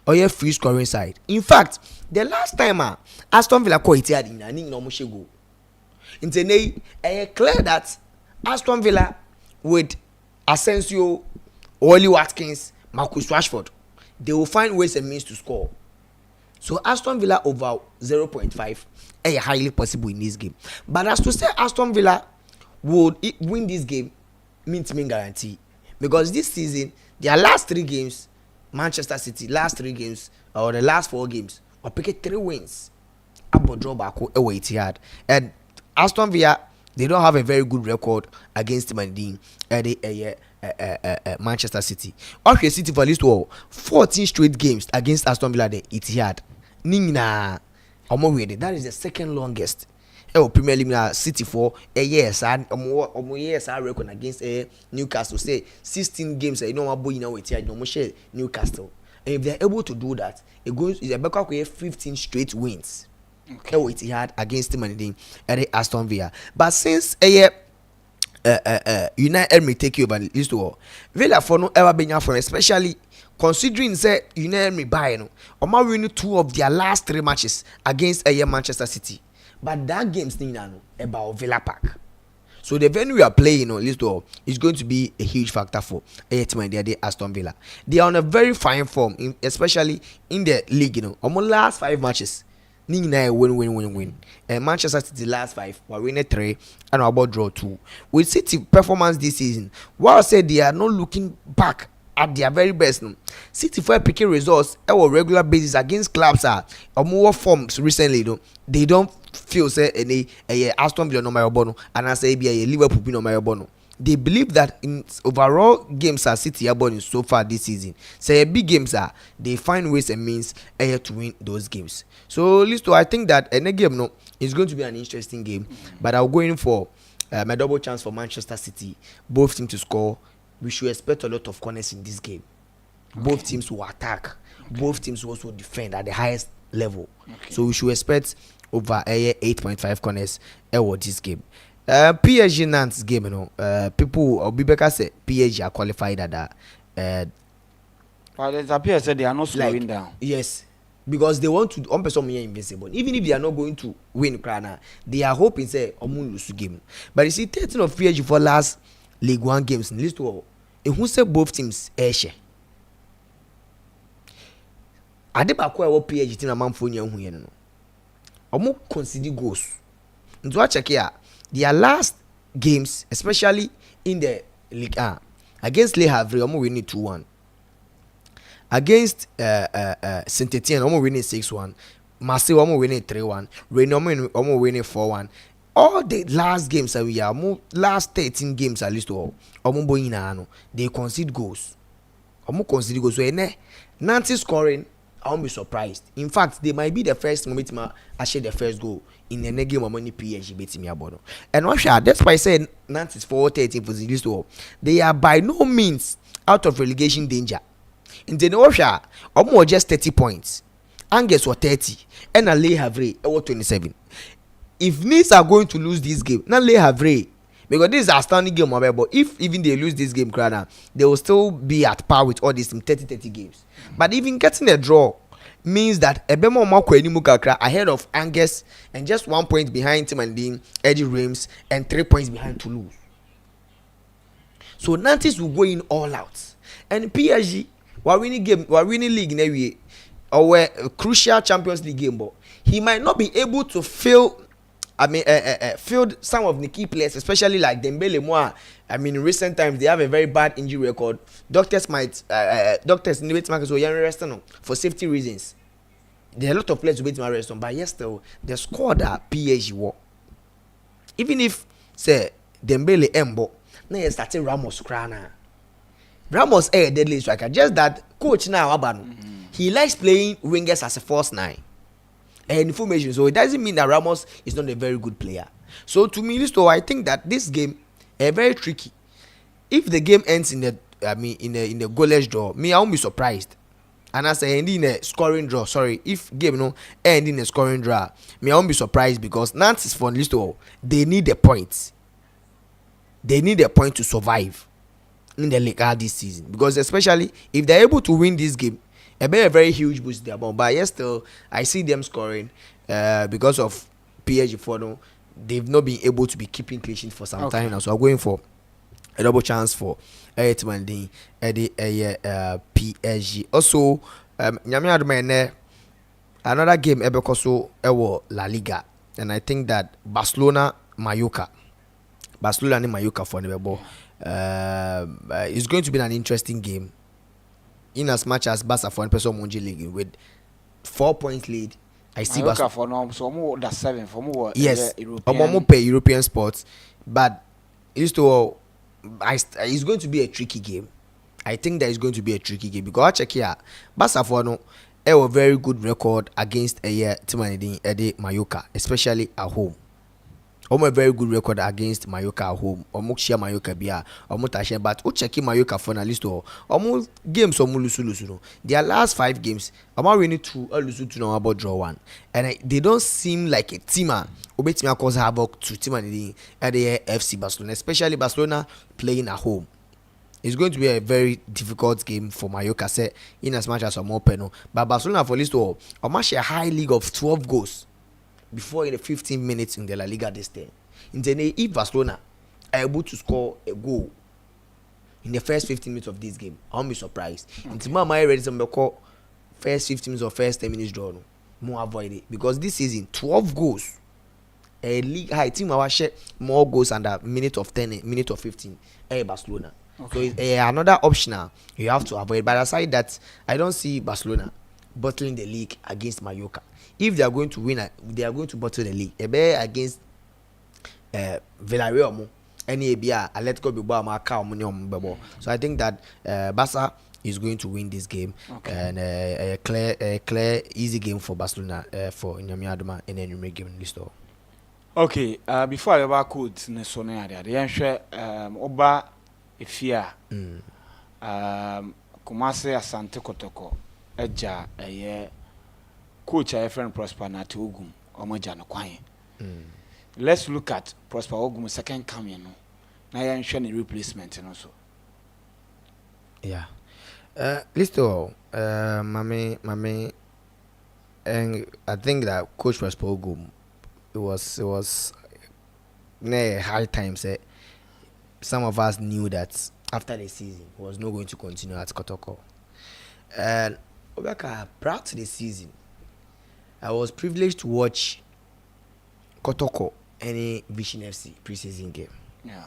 or free scoring side. In fact, the last time Aston Villa called Etihad in an almost goal. It's clear that Aston Villa with Asensio, Oli Watkins, Marcus Rashford, they will find ways and means to score. So Aston Villa over 0.5 is highly possible in this game. But as to say Aston Villa would win this game means me guarantee, because this season their last 3 games, Manchester City last 3 games or the last 4 games, or pick 3 wins. Abo draw back away Etihad, and Aston Villa, they don't have a very good record against Manchester City. Okay, City for this war 14 straight games against Aston Villa. The Etihad, Nina, that is the second longest. Premier League City for a year, record against Newcastle. Say 16 games. You know what boy now with Newcastle. And if they are able to do that, it's a back 15 straight wins. Okay, what he had against him and Aston Villa. But since United may take you over the list to Villa for no ever been for, especially considering say United may buy no or ma win 2 of their last 3 matches against Manchester City. But that game's about Villa Park. So the venue we are playing on list is going to be a huge factor for Aston Villa. They are on a very fine form, especially in the league. Almost last 5 matches. Win. And Manchester City last 5 were winning 3 and about draw 2. With City performance this season, while I said they are not looking back at their very best, City for picking results on a regular basis against clubs or more forms recently. They don't feel say any Aston Villa no Mayobono and I say be a Liverpool no Mayobono. They believe that in overall games City are born so far this season. Say big games they find ways and means to win those games. So Listo, I think that any game is going to be an interesting game. But I'll go in for my double chance for Manchester City. Both teams to score. We should expect a lot of corners in this game. Okay. Both teams will attack. Okay. Both teams will also defend at the highest level. Okay. So we should expect over 8.5 corners this game. PSG Nantes game, people or Bibeka say PSG are qualified at that. But it appears that they are not slowing down. Yes, because they want to person invincible. Even if they are not going to win, they are hoping say lose game. But you see, 13 of PSG for last League 1 games in list of who say both teams share. Adebakwa wo PSG team amanfo nya hu ye no. Omo concede goals. Nto a check here. Their last games, especially in the League A, against Le Havre, omo winning 2-1. Against Saint-Etienne, omo winning 6-1. Marseille, omo winning 3-1. Rennes, omo winning 4-1. All the last games that we are, last 13 games at least, omo boy na they concede goals. Omo concede goals. So Nantes scoring, I won't be surprised. In fact, they might be the first moment I share the first goal in the next game of money PSG beating me about. And Russia, that's why I said Nantes 4-13 for the list. They are by no means out of relegation danger. In the Russia, almost just 30 points. Angers were 30, and Le Havre were 27. If Nice are going to lose this game, not Le Havre, because this is a standing game, but if even they lose this game, they will still be at par with all these 30 games. But even getting a draw means that Ebemo Mako Enimukakra ahead of Angers and just 1 point behind Timandine, Eddie Reims, and 3 points behind Toulouse. So Nantes will go in all out. And PSG, we're winning league in a way, or a crucial Champions League game, but he might not be able to field some of the key players, especially like Dembele Moa. In recent times they have a very bad injury record. Doctors need to so young rest for safety reasons. There are a lot of players who wait to rest on, but yes, still the squad that PSG were. Even if say Dembele Embo, now you started Ramos Krana. Ramos deadly striker. Just that coach now he likes playing wingers as a false nine and information. So it doesn't mean that Ramos is not a very good player. So to me, Listo, I think that this game very tricky. If the game ends in the in the goalless draw, me I won't be surprised. And as I end in a scoring draw, sorry, if game end in a scoring draw, me I won't be surprised because Nantes is for Listo. They need a point. They need a point to survive in the league this season, because especially if they're able to win this game, it be a very huge boost their ball. But yes, still I see them scoring because of PSG for they've not been able to be keeping clean sheet for some time now. So I'm going for a double chance for PSG. Also, another game Ebekoso La Liga, and I think that Barcelona and Mallorca for the ball. It's going to be an interesting game. In as much as Barca for Monji League with 4 points lead, I see Barca for no so more than 7 for more. Yes, European sports, but it's going to be a tricky game. I think that is going to be a tricky game because I check here, Barca for no have a very good record against Timani Mallorca, especially at home. A very good record against Mallorca at home. Share Mallorca bia. Tashe, but check Mallorca for na list games lusu. Their last 5 games, winning 2, losing 2, about draw 1. And they don't seem like a teamer. Obetima cause havoc to team at the FC Barcelona, especially Barcelona playing at home. It's going to be a very difficult game for Mallorca, in as much as penal. But Barcelona for list share a high league of 12 goals. Before in the 15 minutes in the La Liga this day. In the if Barcelona are able to score a goal in the first 15 minutes of this game, I won't be surprised. Until my ready to call first 15 minutes or first 10 minutes draw, more avoid it. Because this season, 12 goals. A league high team will share more goals under minute of 10, minute of 15. Barcelona. Okay. So it's another option you have to avoid. But aside that, I don't see Barcelona bottling the league against Mallorca. If they are going to win, they are going to bottle the league. Against Villarreal, any Atletico Bilbao, so I think that Barca is going to win this game, and a clear, easy game for Barcelona for Nyami Adoma and then you make game list. Okay, before I ever could Nesone, the answer Oba Ifia, Kumase Asante Kotoko, Eja, a year. Coach a friend Prosper Nati Ogum Omoja no kwan. Let's look at Prosper Ogum second coming no. Na ya nhwe replacement no so. Yeah. Listo mame and I think that Coach Prosper Ogum it was high time say some of us knew that after the season he was not going to continue at Kotoko. And Obaka proud to the season. I was privileged to watch Kotoko any Vision FC preseason game. Yeah.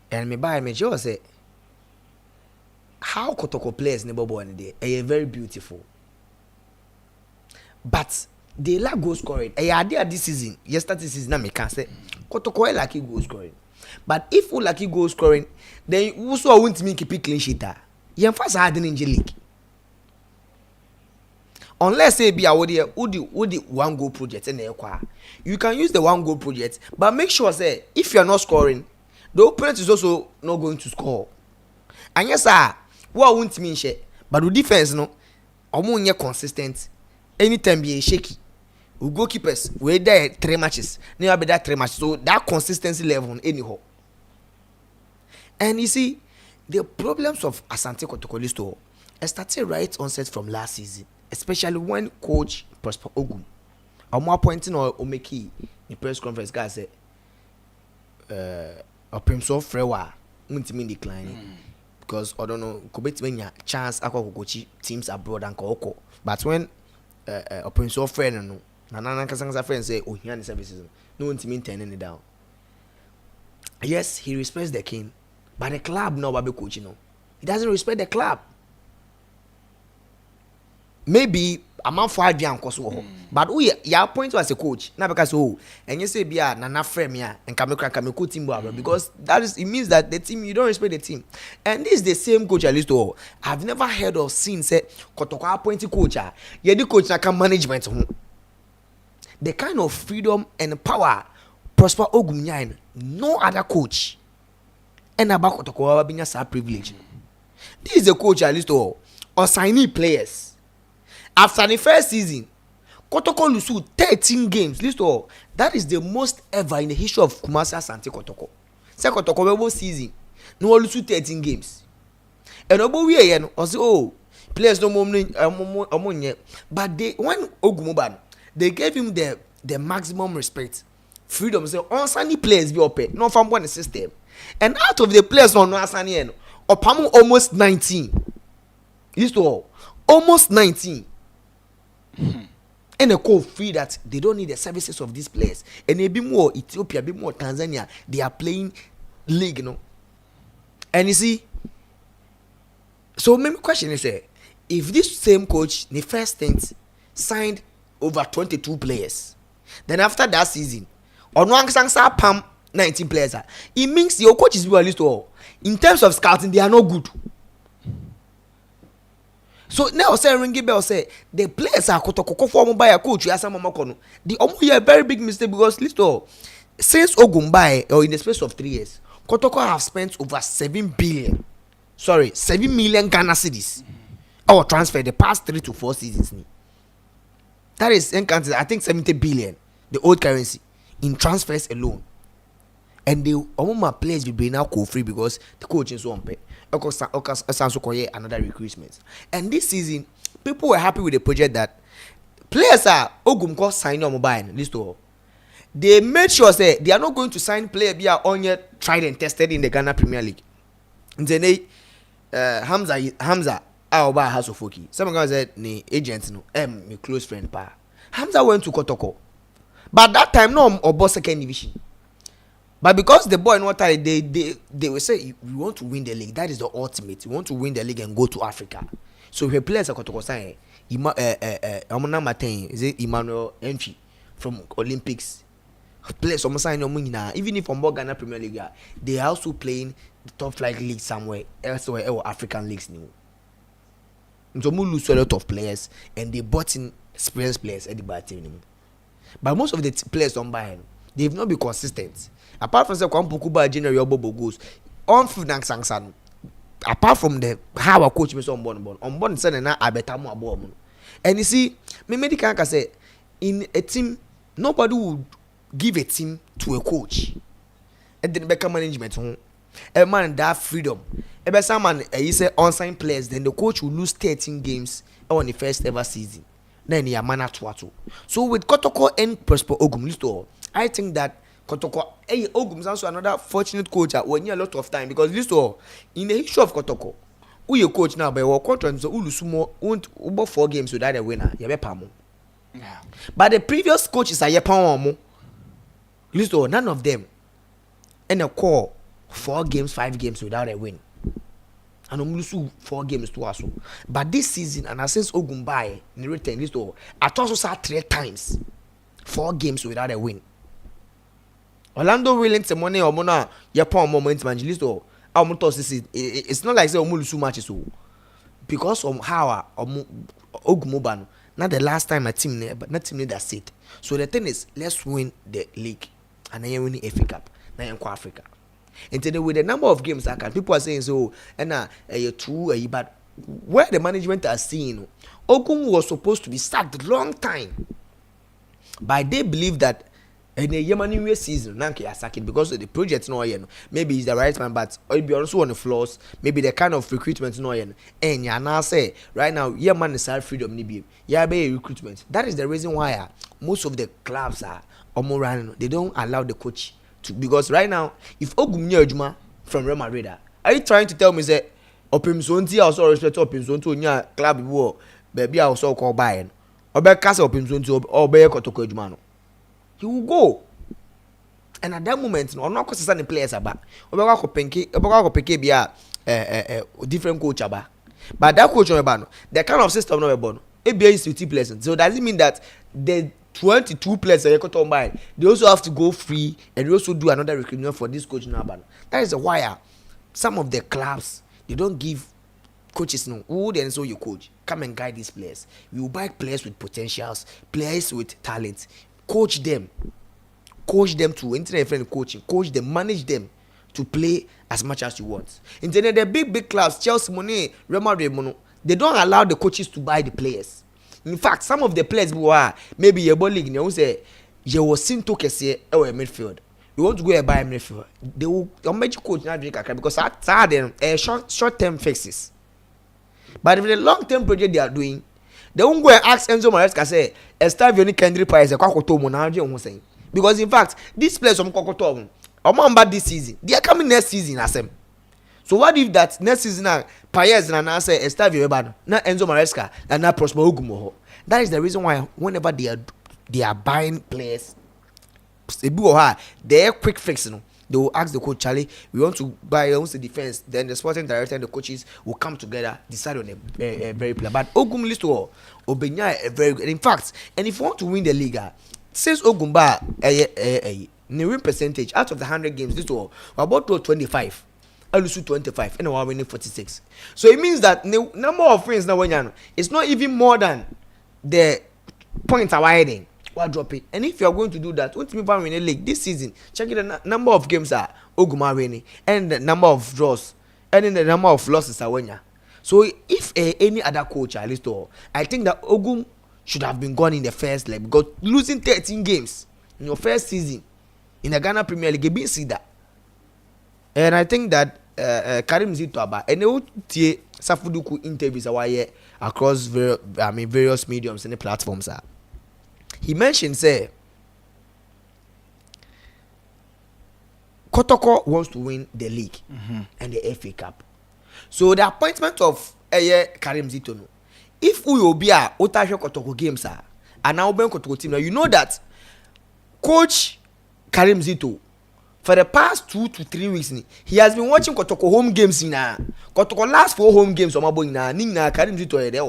And me just say how Kotoko players never born there are very beautiful. But they lack goal scoring. I did this season. Yesterday season, I can say Kotoko lack goal scoring. But if you lack goal scoring, then you also won't make a clean sheet. You first hard in the league. Unless say be would the 1 goal project in the you can use the 1 goal project, but make sure say if you are not scoring, the opponent is also not going to score. And yes, sir, what won't mean shit, but the defense no, omo consistent. Anytime be shaky. We goalkeepers we there 3 matches, never be that 3 matches, so that consistency level anyhow. And you see, the problems of Asante Kotoko started right onset from last season. Especially when Coach Prosper Ogum, I'm more pointing or Omeki in press conference, guys said, a Primso Frewa won't mean declining because I don't know, Kobet when ya chance ako coach teams abroad and Koko. But when a Primso friend no, Nana Kasanga friend say, oh, here services, no one to mean turning it down. Yes, he respects the king, but the club no baby coach, he doesn't respect the club. Maybe a man for idea and cost. But we ya point as a coach now because and you say be a nana frame ya and come team because that is it means that the team you don't respect the team. And this is the same coach at least I've never heard of seen say Kotoko appointed coach yeah the coach na can management the kind of freedom and power Prosper Ogumnyan no other coach and about Kotoko being a privilege. This is the coach at least or signing players. After the first season, Kotoko lose 13 games. List all. That is the most ever in the history of Kumasi Asante Kotoko. Say Kotoko season, no lose 13 games. And obo we yen also players no more but they when Ogumuban they gave him the maximum respect, freedom. Say on sunny players be up, no from one system. And out of the players on Asani Opamu almost 19. List all almost 19. And a call free that they don't need the services of these players. And a bit more Ethiopia, a bit more Tanzania, they are playing league, you know. And you see, so my question is, if this same coach, the first stint, signed over 22 players, then after that season, on one Sangsa Pam 19 players, it means your coaches will list all. In terms of scouting, they are not good. So now say Ringy Bell say the players are Kotoko formed by a coach as a Mamokono. The Omo a very big mistake because listen, since Ogumbai or in the space of 3 years, Kotoko have spent over 7 million Ghana cedis our transfer the past 3 to 4 seasons. That is I think 70 billion, the old currency, in transfers alone. And the Omoma players will be now free because the coach is on pay. Another recruitment. And this season, people were happy with the project that players are Ogumko signing on mobile list all. They made sure say they are not going to sign player be on yet tried and tested in the Ghana Premier League. And then Hamza Aoba Hasofoki. Some guys said ni agents no my close friend pa. Hamza went to Kotoko. But that time no Obo second division. But because the boy in what time they will say we want to win the league. That is the ultimate. We want to win the league and go to Africa. So we players are Kotoko sign is it Emmanuel Entry from Olympics. Players almost sign even if from Ghana Premier League, they are also playing the top flight league somewhere elsewhere or African leagues new. So we lose a lot of players and they bought in experienced players at the bad team. But most of the players on buy they've not been consistent. Apart from the Kwampukuba January Bobo goes on field and Sangsan. Apart from the how our coach is on board sending now I better more about. And you see, me medical can say in a team, nobody would give a team to a coach. And then become management home. A man that freedom. A someone he say unsigned players, then the coach will lose 13 games on the first ever season. Then he a man at Twato. So with Kotoko and Prosper Ogum, I think that Kotoko, Ogum is also another fortunate coach when you a lot of time because this all in the history of Kotoko, who you coach now by our contract, so Ulusumo won't over 4 games without a winner. Yeah. But the previous coaches are Yapamo. Listen, none of them and a call 4 games, 5 games without a win. And Omulusu 4 games to us. But this season, and since Ogumbai in return, listen, I also saw 3 times 4 games without a win. Orlando willing to money or mona Yapon moment manjilisto. It's not like say Omulusu matches because of how Ogumuban. Not the last time a team there, but not team that sit. So the thing is, let's win the league and then win the FA Cup. Now in Africa. And today with the number of games that can people are saying so and but where the management are seeing Ogum was supposed to be sacked long time. But they believe that in the Yemeni season, Nanki are sacked because the project's not here. Maybe he's the right man, but it'll be also on the floors. Maybe the kind of recruitment not here. And ya now say right now, Yemen is freedom nibi. Yeah, be recruitment. That is the reason why most of the clubs are running. They don't allow the coach to because right now, if Ogum Nyejuma from Real Madrid, are you trying to tell me say Opimzonti also respect Opimzonti nya club wo baby also call buying. Obe kasa Opimzonti obe Kotoko Ejuma no. He will go. And at that moment, no, I'm not going to players about. Oba ko penke be a different coach about. But that coach no about the kind of system no about. ABA is 50 players. So does it mean that the 22 players that you got on by, they also have to go free and they also do another recruitment for this coach now? That is why some of the clubs, they don't give coaches no. Who then so you coach? Come and guide these players. You buy players with potentials, players with talent. Coach them to internet friend coaching. Coach them, manage them to play as much as you want. Internet, the big clubs, Chelsea, money, Real Madrid, mono, they don't allow the coaches to buy the players. In fact, some of the players who are maybe your ball league, you know, say you was seen to say oh a midfield. You want to go and buy a midfield. They will magic coach now because them short term fixes. But if the long term project they are doing, they won't go and ask Enzo Maresca say Estavioni Kendrick Price because in fact these players from Kokoto this season they are coming next season as them. So what if that next season Paez and I say Estavio Ebano, not Enzo Maresca and not Prosper Ogumoho? That is the reason why whenever they are buying players, they are quick fix, you know. They will ask the coach, Charlie, we want to buy the defense. Then the sporting director and the coaches will come together, decide on a very player. But Ogum Listo, Obenya, a very good. In fact, and if you want to win the league, since Ogumba, the win percentage out of the 100 games, this was about 25. I lose 25 and I winning 46. So it means that the number of friends now when it's not even more than the points are hiding. What drop it? And if you are going to do that, what me win a league this season? Check the number of games are Oguma winning and the number of draws and then the number of losses are winning. So if any other coach at least I think that Ogum should have been gone in the first leg because losing 13 games in your first season in the Ghana Premier League, you see that. And I think that Karim Zito and they would take Safuduku interviews across various mediums and the platforms. He mentioned say Kotoko wants to win the league and the FA Cup. So the appointment of Karim Zito, no, if we will be a Otasho Kotoko games and now Ben Kotoko team, now you know that coach Karim Zito for the past 2 to 3 weeks, he has been watching Kotoko home games in Kotoko last 4 home games on Mabo in Karim Zito there.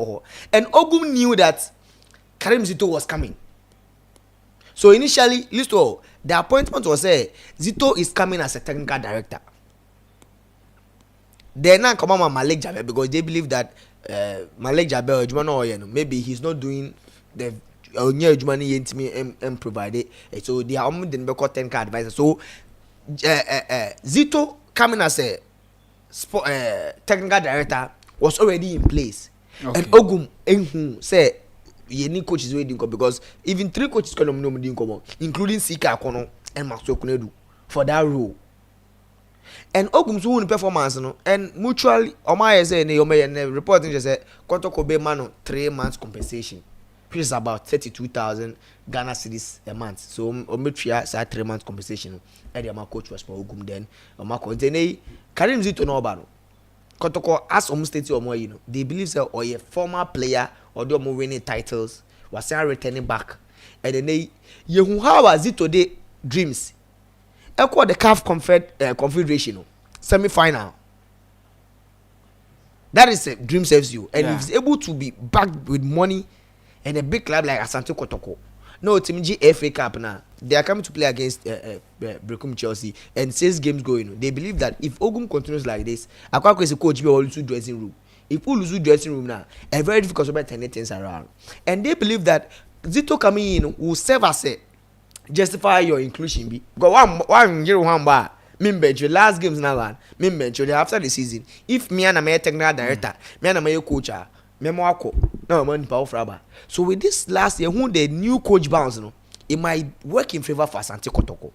And Ogum knew that Karim Zito was coming. So initially, Listo, the appointment was Zito is coming as a technical director. They now come on Malik Jaber because they believe that Malik Jaber maybe he's not doing the provided. So they are only the technical advisor. So Zito coming as a technical director was already in place. Okay. And Ogum say any coaches waiting because even 3 coaches come including Sika Kono and Maxwell Kunedu for that role. And Ogum's own performance, no, and mutually, Omaya say, reporting just said, Kotoko be mano 3 months compensation, which is about 32,000 Ghana cedis a month. So, Ometria said 3 months compensation. And the coach was for Ogum then. Omako, then Karim Zito no bano. Kotoko as Omusteti or more, you know, they believe that or a former player or the winning titles was returning back. And then they, you have Zito de dreams. Echo the CAF Confederation semi-final. That is a dream saves you, and if he's able to be backed with money and a big club like Asante Kotoko. No, Team G FA Cup now. They are coming to play against Brecum Chelsea and 6 games going. They believe that if Ogum continues like this, Akwakwa is a coach be all lose dressing room. If we lose dressing room now, a very difficult to turn things around. And they believe that Zito coming in will serve as a justify your inclusion be because one year one bar your last games now one after the season if me and my technical director me and my coach no money power for. So with this last year who the new coach bounce, no, it might work in favor for Asante Kotoko.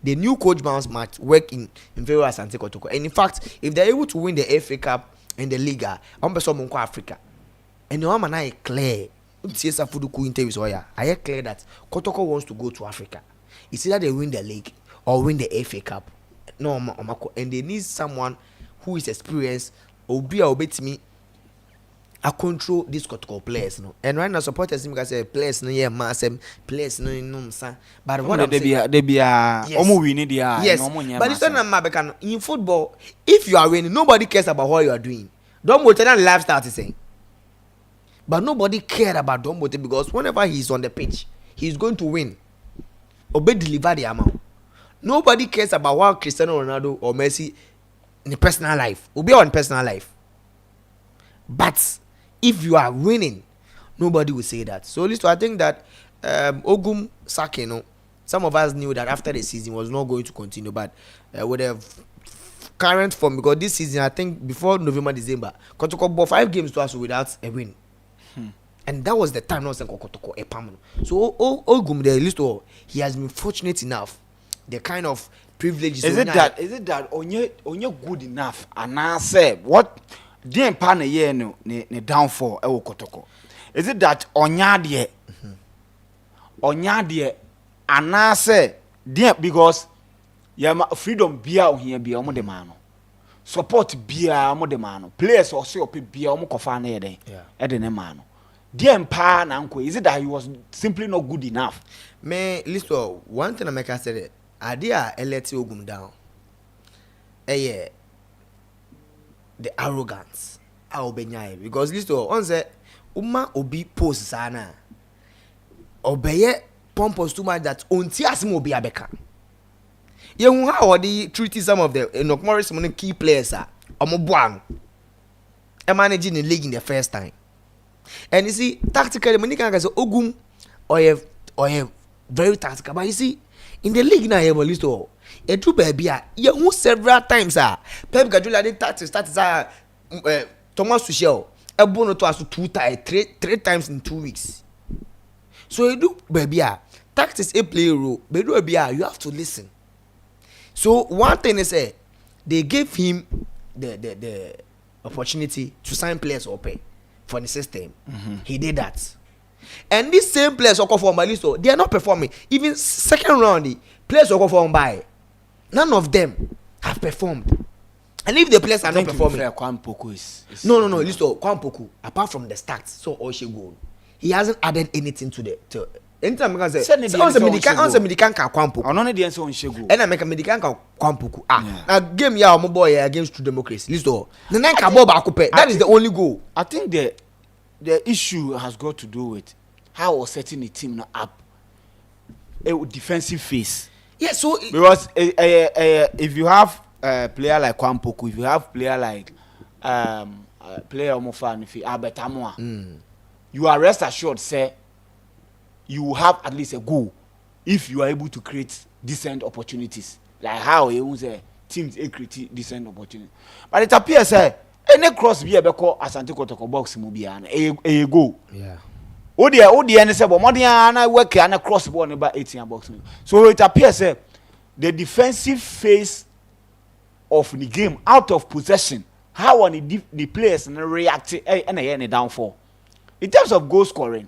The new coach bounce might work in favor of Asante Kotoko, and in fact if they're able to win the FA Cup and the Liga, I'm person Africa and the one I clear. Interviews I hear clear that Kotoko wants to go to Africa. It's either they win the league or win the FA Cup. No, and they need someone who is experienced or be me. I control these Kotoko players, no. And right now supporters because players no yeah massem players no sa. But what they be almost winning the yes. But it's not in football. If you are winning, nobody cares about what you are doing. Don't motivate lifestyle to say. But nobody cared about Dombote because whenever he's on the pitch, he's going to win. Obey deliver the amount. Nobody cares about what Cristiano Ronaldo or Messi in the personal life. Will be on personal life. But if you are winning, nobody will say that. So at least I think that Ogum Sakeno, some of us knew that after the season was not going to continue, but with the current form, because this season I think before November, December, Kotoko bought 5 games to us without a win. And that was the time not saying Kotoko a permanent. So Ogum, the list he has been fortunate enough. The kind of privileges. Is it that onye good enough? And I say what the pan a year no downfall Kotoko. Is it that onyadie and I say dear because freedom bia here be omo de mano. Support bia omo de mano. Players also bia omo kofa na eden. E de ne mano. Dear pa na nko, is it that he was simply not good enough? Me listen, one thing I make I say idea let Ogum down. The arrogance. Because listen, on say Uma obi post sana. Obeye pompous too much that unti asimo obi abeka. You how they treat some of the Enoch Morris key players are omobuan. Managing the league in the first time. And you see, tactically, when you can say Ogum or very tactical, but you see, in the league now, you list all. A true baby, you several times, Pep Guardiola did tactics, Thomas Tuchel, a bono to us 3 times in 2 weeks. So you do baby, tactics a play a role, but do baby, you have to listen. So one thing is, they gave him the opportunity to sign players or pay for the system. He did that. And these same players who come from Balisto, they are not performing. Even second round, the players who come from by, none of them have performed. And if the players are not performing, no. Listen, Kwampoku, apart from the stats, so all she go. He hasn't added anything to the. Anytime I say, on Medican Kwampoku. On only the answer on Shego. And I make a Medican Kwampoku. A game ya my boy against True Democracy. Listen, the nine Kaboba Akupe. That is the only goal. I think the issue has got to do with how we're setting the team up a defensive phase. Yes, so because if you have a player like Kwampoku, if you have player like player Omofan, if you Albert Amoa, you are rest assured, say you will have at least a goal if you are able to create decent opportunities. Like how you say teams create decent opportunities. But it appears any cross be a beko Asante Kotoko box mubiana a go. Yeah. Odi and say but more than work and cross ball about 18 box. So it appears the defensive phase of the game out of possession, how the players react and a downfall. In terms of goal scoring,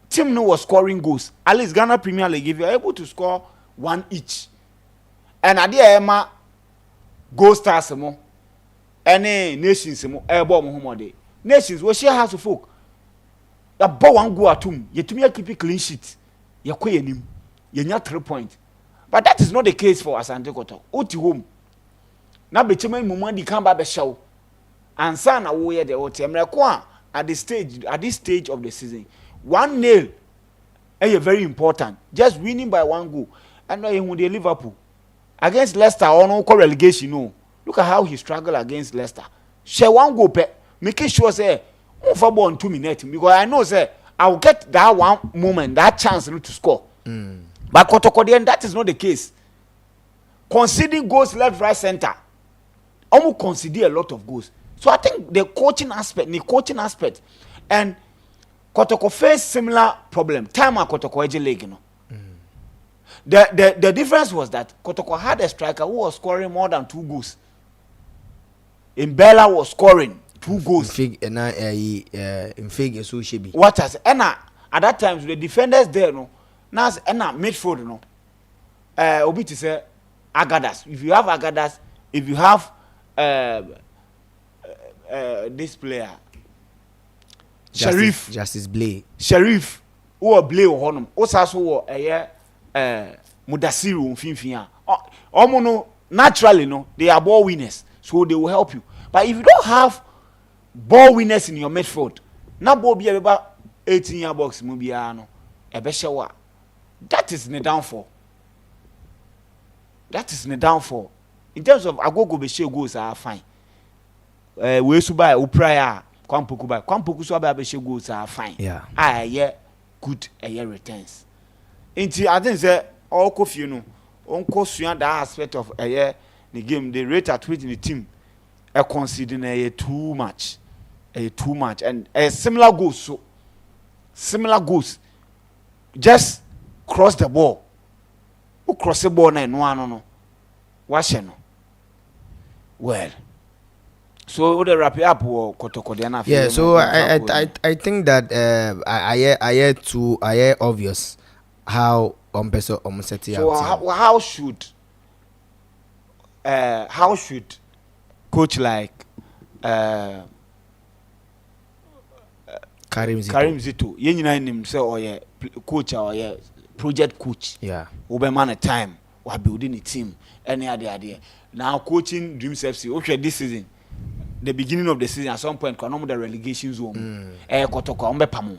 team no was scoring goals. At least Ghana Premier League, if you are able to score 1 each, and at the Emma goal stars more. Any nations mo ebo mo homode nations we share house of folk ya bo wan go atum yetumi keep clean sheet ye koyenim ye nya 3 points, but that is not the case for Asante Kotoko. Oti home na be chema mumu di kan ba be show ansa na wo ye de oti emreko a at this stage of the season 1-0 very important, just winning by 1 goal. And now you the Liverpool against Leicester or no relegation no. Look at how he struggled against Leicester. Share 1 goal, making sure say, for ball 2 minutes, because I know say I will get that one moment, that chance to score. But Kotoko, that is not the case. Conceding goals left, right, center, almost concede a lot of goals. So I think the coaching aspect, and Kotoko faced similar problem. Time at Kotoko Eje League, you know. The difference was that Kotoko had a striker who was scoring more than 2 goals. Mbella was scoring 2 goals. In fig so she be. What has at that time the defenders there no. Now midfield no. Obi to say Agadas. If you have Agadas, if you have this player Justice Blay. Sheriff who Blay or honum. Also wo Mudasiru mfinfia. No naturally no they are ball winners, so they will help you. But if you don't have ball winners in your midfield, na ball bi eba 18-year box mu bia no ebe hye that is the downfall. That is the downfall. In terms of agogo be share goals are fine. We su buy upraya kwampoku buy. Kwampoku so be share goals are fine. Yeah. Yeah, good returns. Inti I think say all coffee no onko sua that aspect of the game, the rate at which the team are considering too much. Too much and similar goals just cross the ball. Who cross the ball na no wash no well so we wrap it up or kotoko na. Yeah, so I think that I hear obvious how Ompeso Omseti. So how should coach like Karim Zito ye nyina nim say oye coach or ye project coach, yeah, man a time we building a team any idea now coaching Dreams FC okay this season, the beginning of the season at some point can the relegation zone kotoko ombepamo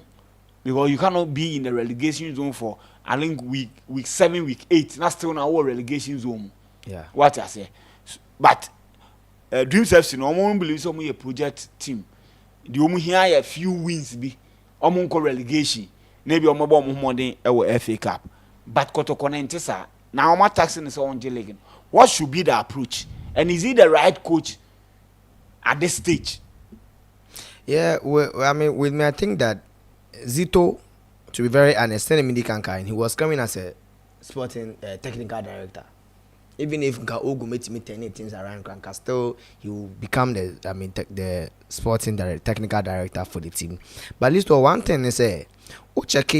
because you cannot be in the relegation zone for I think week 7 week 8 that's still now relegation zone. Yeah, what I say but Dreams FC no one believe some a project team the omu here a few wins be omo relegation maybe omo bo mo modern e FA Cup but kotoko na ntisa now omo taxing is on league. What should be the approach and is he the right coach at this stage? Yeah, well, I mean with me I think that Zito, to be very honest, he was coming as a sporting technical director. Even if Ogu made me 10 things around Kranka, still he will become the sporting technical director for the team. But at least one thing is check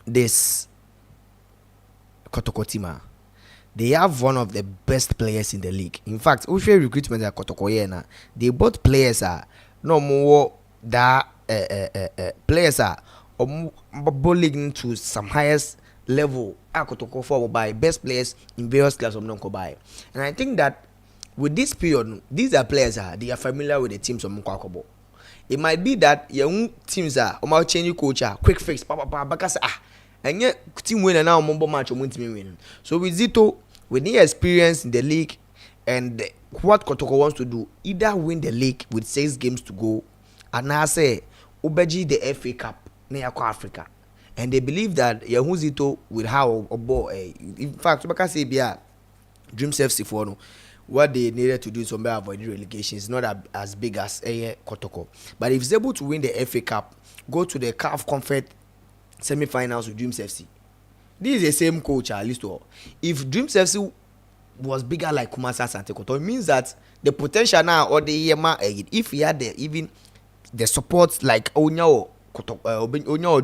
this Kotoko team. They have one of the best players in the league. In fact, Ushe recruitment at Kotoko they both players are no more that players are bowling to some highest level Kotoko forward by best players in various classes of non-Kobai. And I think that with this period, these are players they are familiar with the teams of Mukwakobo. It might be that young teams are changing coach quick fix because and yet team winner now mumbo match win. So with Zito, with the experience in the league and what Kotoko wants to do, either win the league with 6 games to go, and now say Ubeji the FA Cup near Africa. And they believe that Zito will have a ball. In fact, because Dreams FC for no, what they needed to do is avoid relegation. It's not as big as Kotoko. But if he's able to win the FA Cup, go to the CAF Confed semi-finals with Dreams FC. This is the same coach at least. If Dreams FC was bigger like Kumasi Asante Kotoko, it means that the potential now or the Yema, if he had the support like Onyo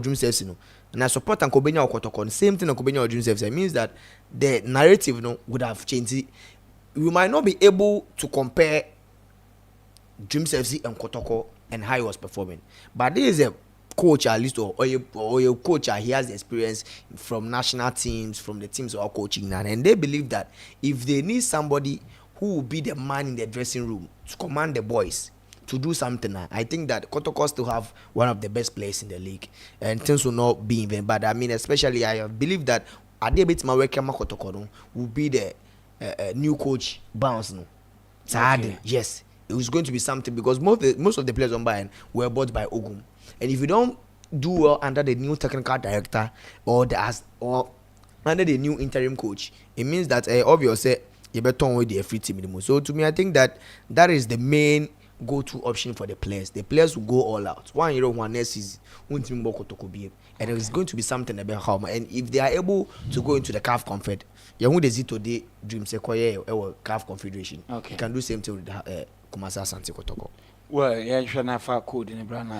Dreams FC, no. And I support and Kobenya or Kotoko, same thing on Kobenya or Dreams FC. It means that the narrative would have changed. We might not be able to compare Dreams FC and Kotoko and how he was performing. But this is a coach at least or a coach he has the experience from national teams, from the teams who are coaching now. And they believe that if they need somebody who will be the man in the dressing room to command the boys, to do something, I think that Kotoko still have one of the best players in the league, and things will not be even bad. I mean, especially I believe that Adebit Mawekama Kotoko will be the new coach bounce no. Okay. Yes, it was going to be something because most of the players on Bayern were bought by Ogum, and if you don't do well under the new technical director or under the new interim coach, it means that obviously you better with the free team. So to me, I think that is the main go-to option for the players. The players will go all out. 1 year, 1 next season, and it's going to be something about how. And if they are able to go into the CAF Confed, you know the Zito de Dreams or CAF Confederation. Okay. You can do same thing with Kumasi Asante Kotoko. Well, yeah, you should have a code in the brand.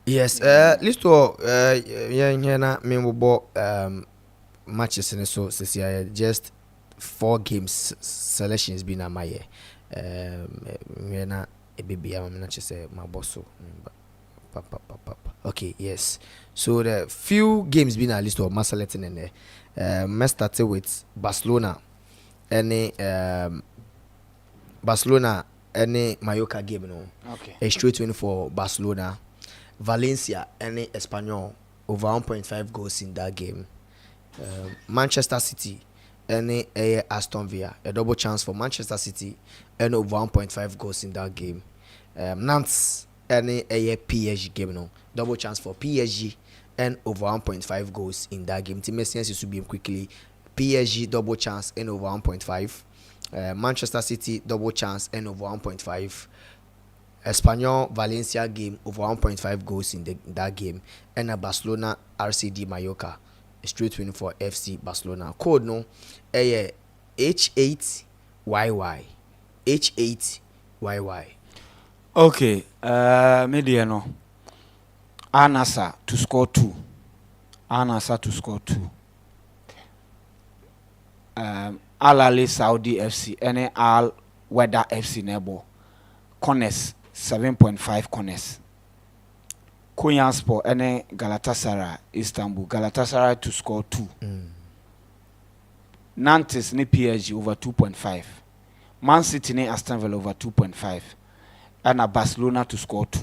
Yes. List na memorable matches in so just 4 games selections been at my year. Baby, I'm not just say my boss. Okay, yes. So the few games been at least of my selecting in there. Let's start with Barcelona. Any Barcelona any Mallorca game, no. Okay. A straight win for Barcelona. Valencia and Espanyol over 1.5 goals in that game. Manchester City and Aston Villa, a double chance for Manchester City and over 1.5 goals in that game. Nantes and PSG game, no double chance for PSG and over 1.5 goals in that game. Team Messians used to be quickly. PSG double chance and over 1.5. Manchester City double chance and over 1.5. Espanyol Valencia game over 1.5 goals in that game, and a Barcelona RCD Mallorca, a straight win for FC Barcelona. Code no H8YY H8YY. Okay, Mediano Anasa to score 2. Anasa to score 2. Al Ahly Saudi FC and Al Weather FC Nebo corners 7.5 corners. Konyaspor and Galatasaray Istanbul. Galatasaray to score 2. Nantes ni PSG over 2.5. Man City ni Aston Villa over 2.5. And a Barcelona to score 2.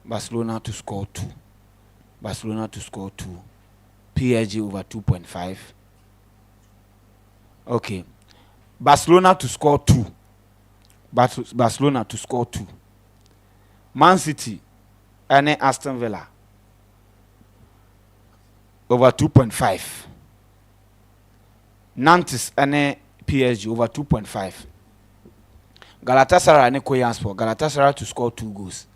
Barcelona to score 2. Barcelona to score 2. PSG over 2.5. Okay. Barcelona to score 2. Barcelona to score 2. Man City and Aston Villa over 2.5. Nantes and PSG over 2.5. Galatasaray and Konyaspor. Galatasaray to score 2 goals.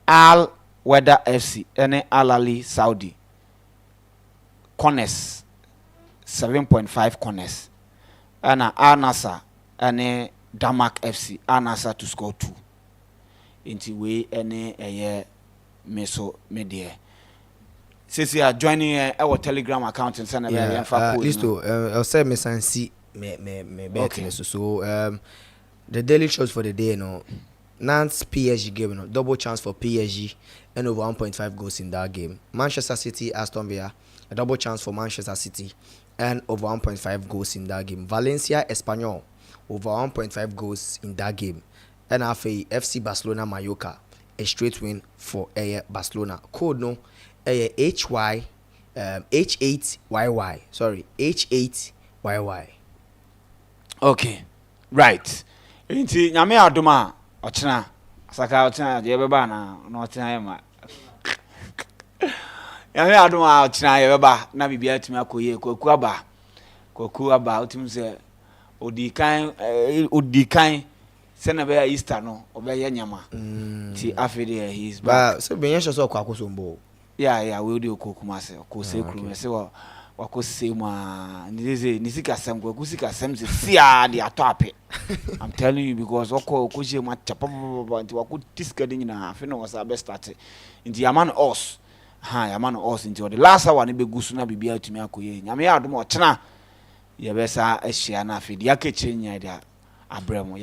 Al Weather FC and Al Ahly Saudi corners 7.5 corners. And Al Nassr and Damak FC Al Nassr to score 2. Into way any a meso media. Since you are joining our Telegram account and send a listo. I'll say me see me bet. So the daily shows for the day, Nantes PSG game, double chance for PSG and over 1.5 goals in that game. Manchester City Aston Villa, a double chance for Manchester City and over 1.5 goals in that game. Valencia Espanyol over 1.5 goals in that game. And FC Barcelona Mallorca, a straight win for Barcelona. Code no H8YY. Sorry, H8YY. Okay, right. Inti nyame adoma ochina saka ochina je beba na ochina yema. Nyame adoma ochina ye beba na bibia timi akoye kwaku aba otim se odikan sena be Easter no obeye nyama ti afede he is back. But so be yen so kwakosombo. Yeah, we do kokumase ko se kru se wakose ma nisika sem kwaku sika sem se sia de atoape. I'm telling you because okoje ma chapa nti waku tiskade nyina afi no was best start nti yaman us nti the last hour ne begusu na bibia atumi akoye nyame adom ochena ye besa ahia na afi de akeche nya dia abramo.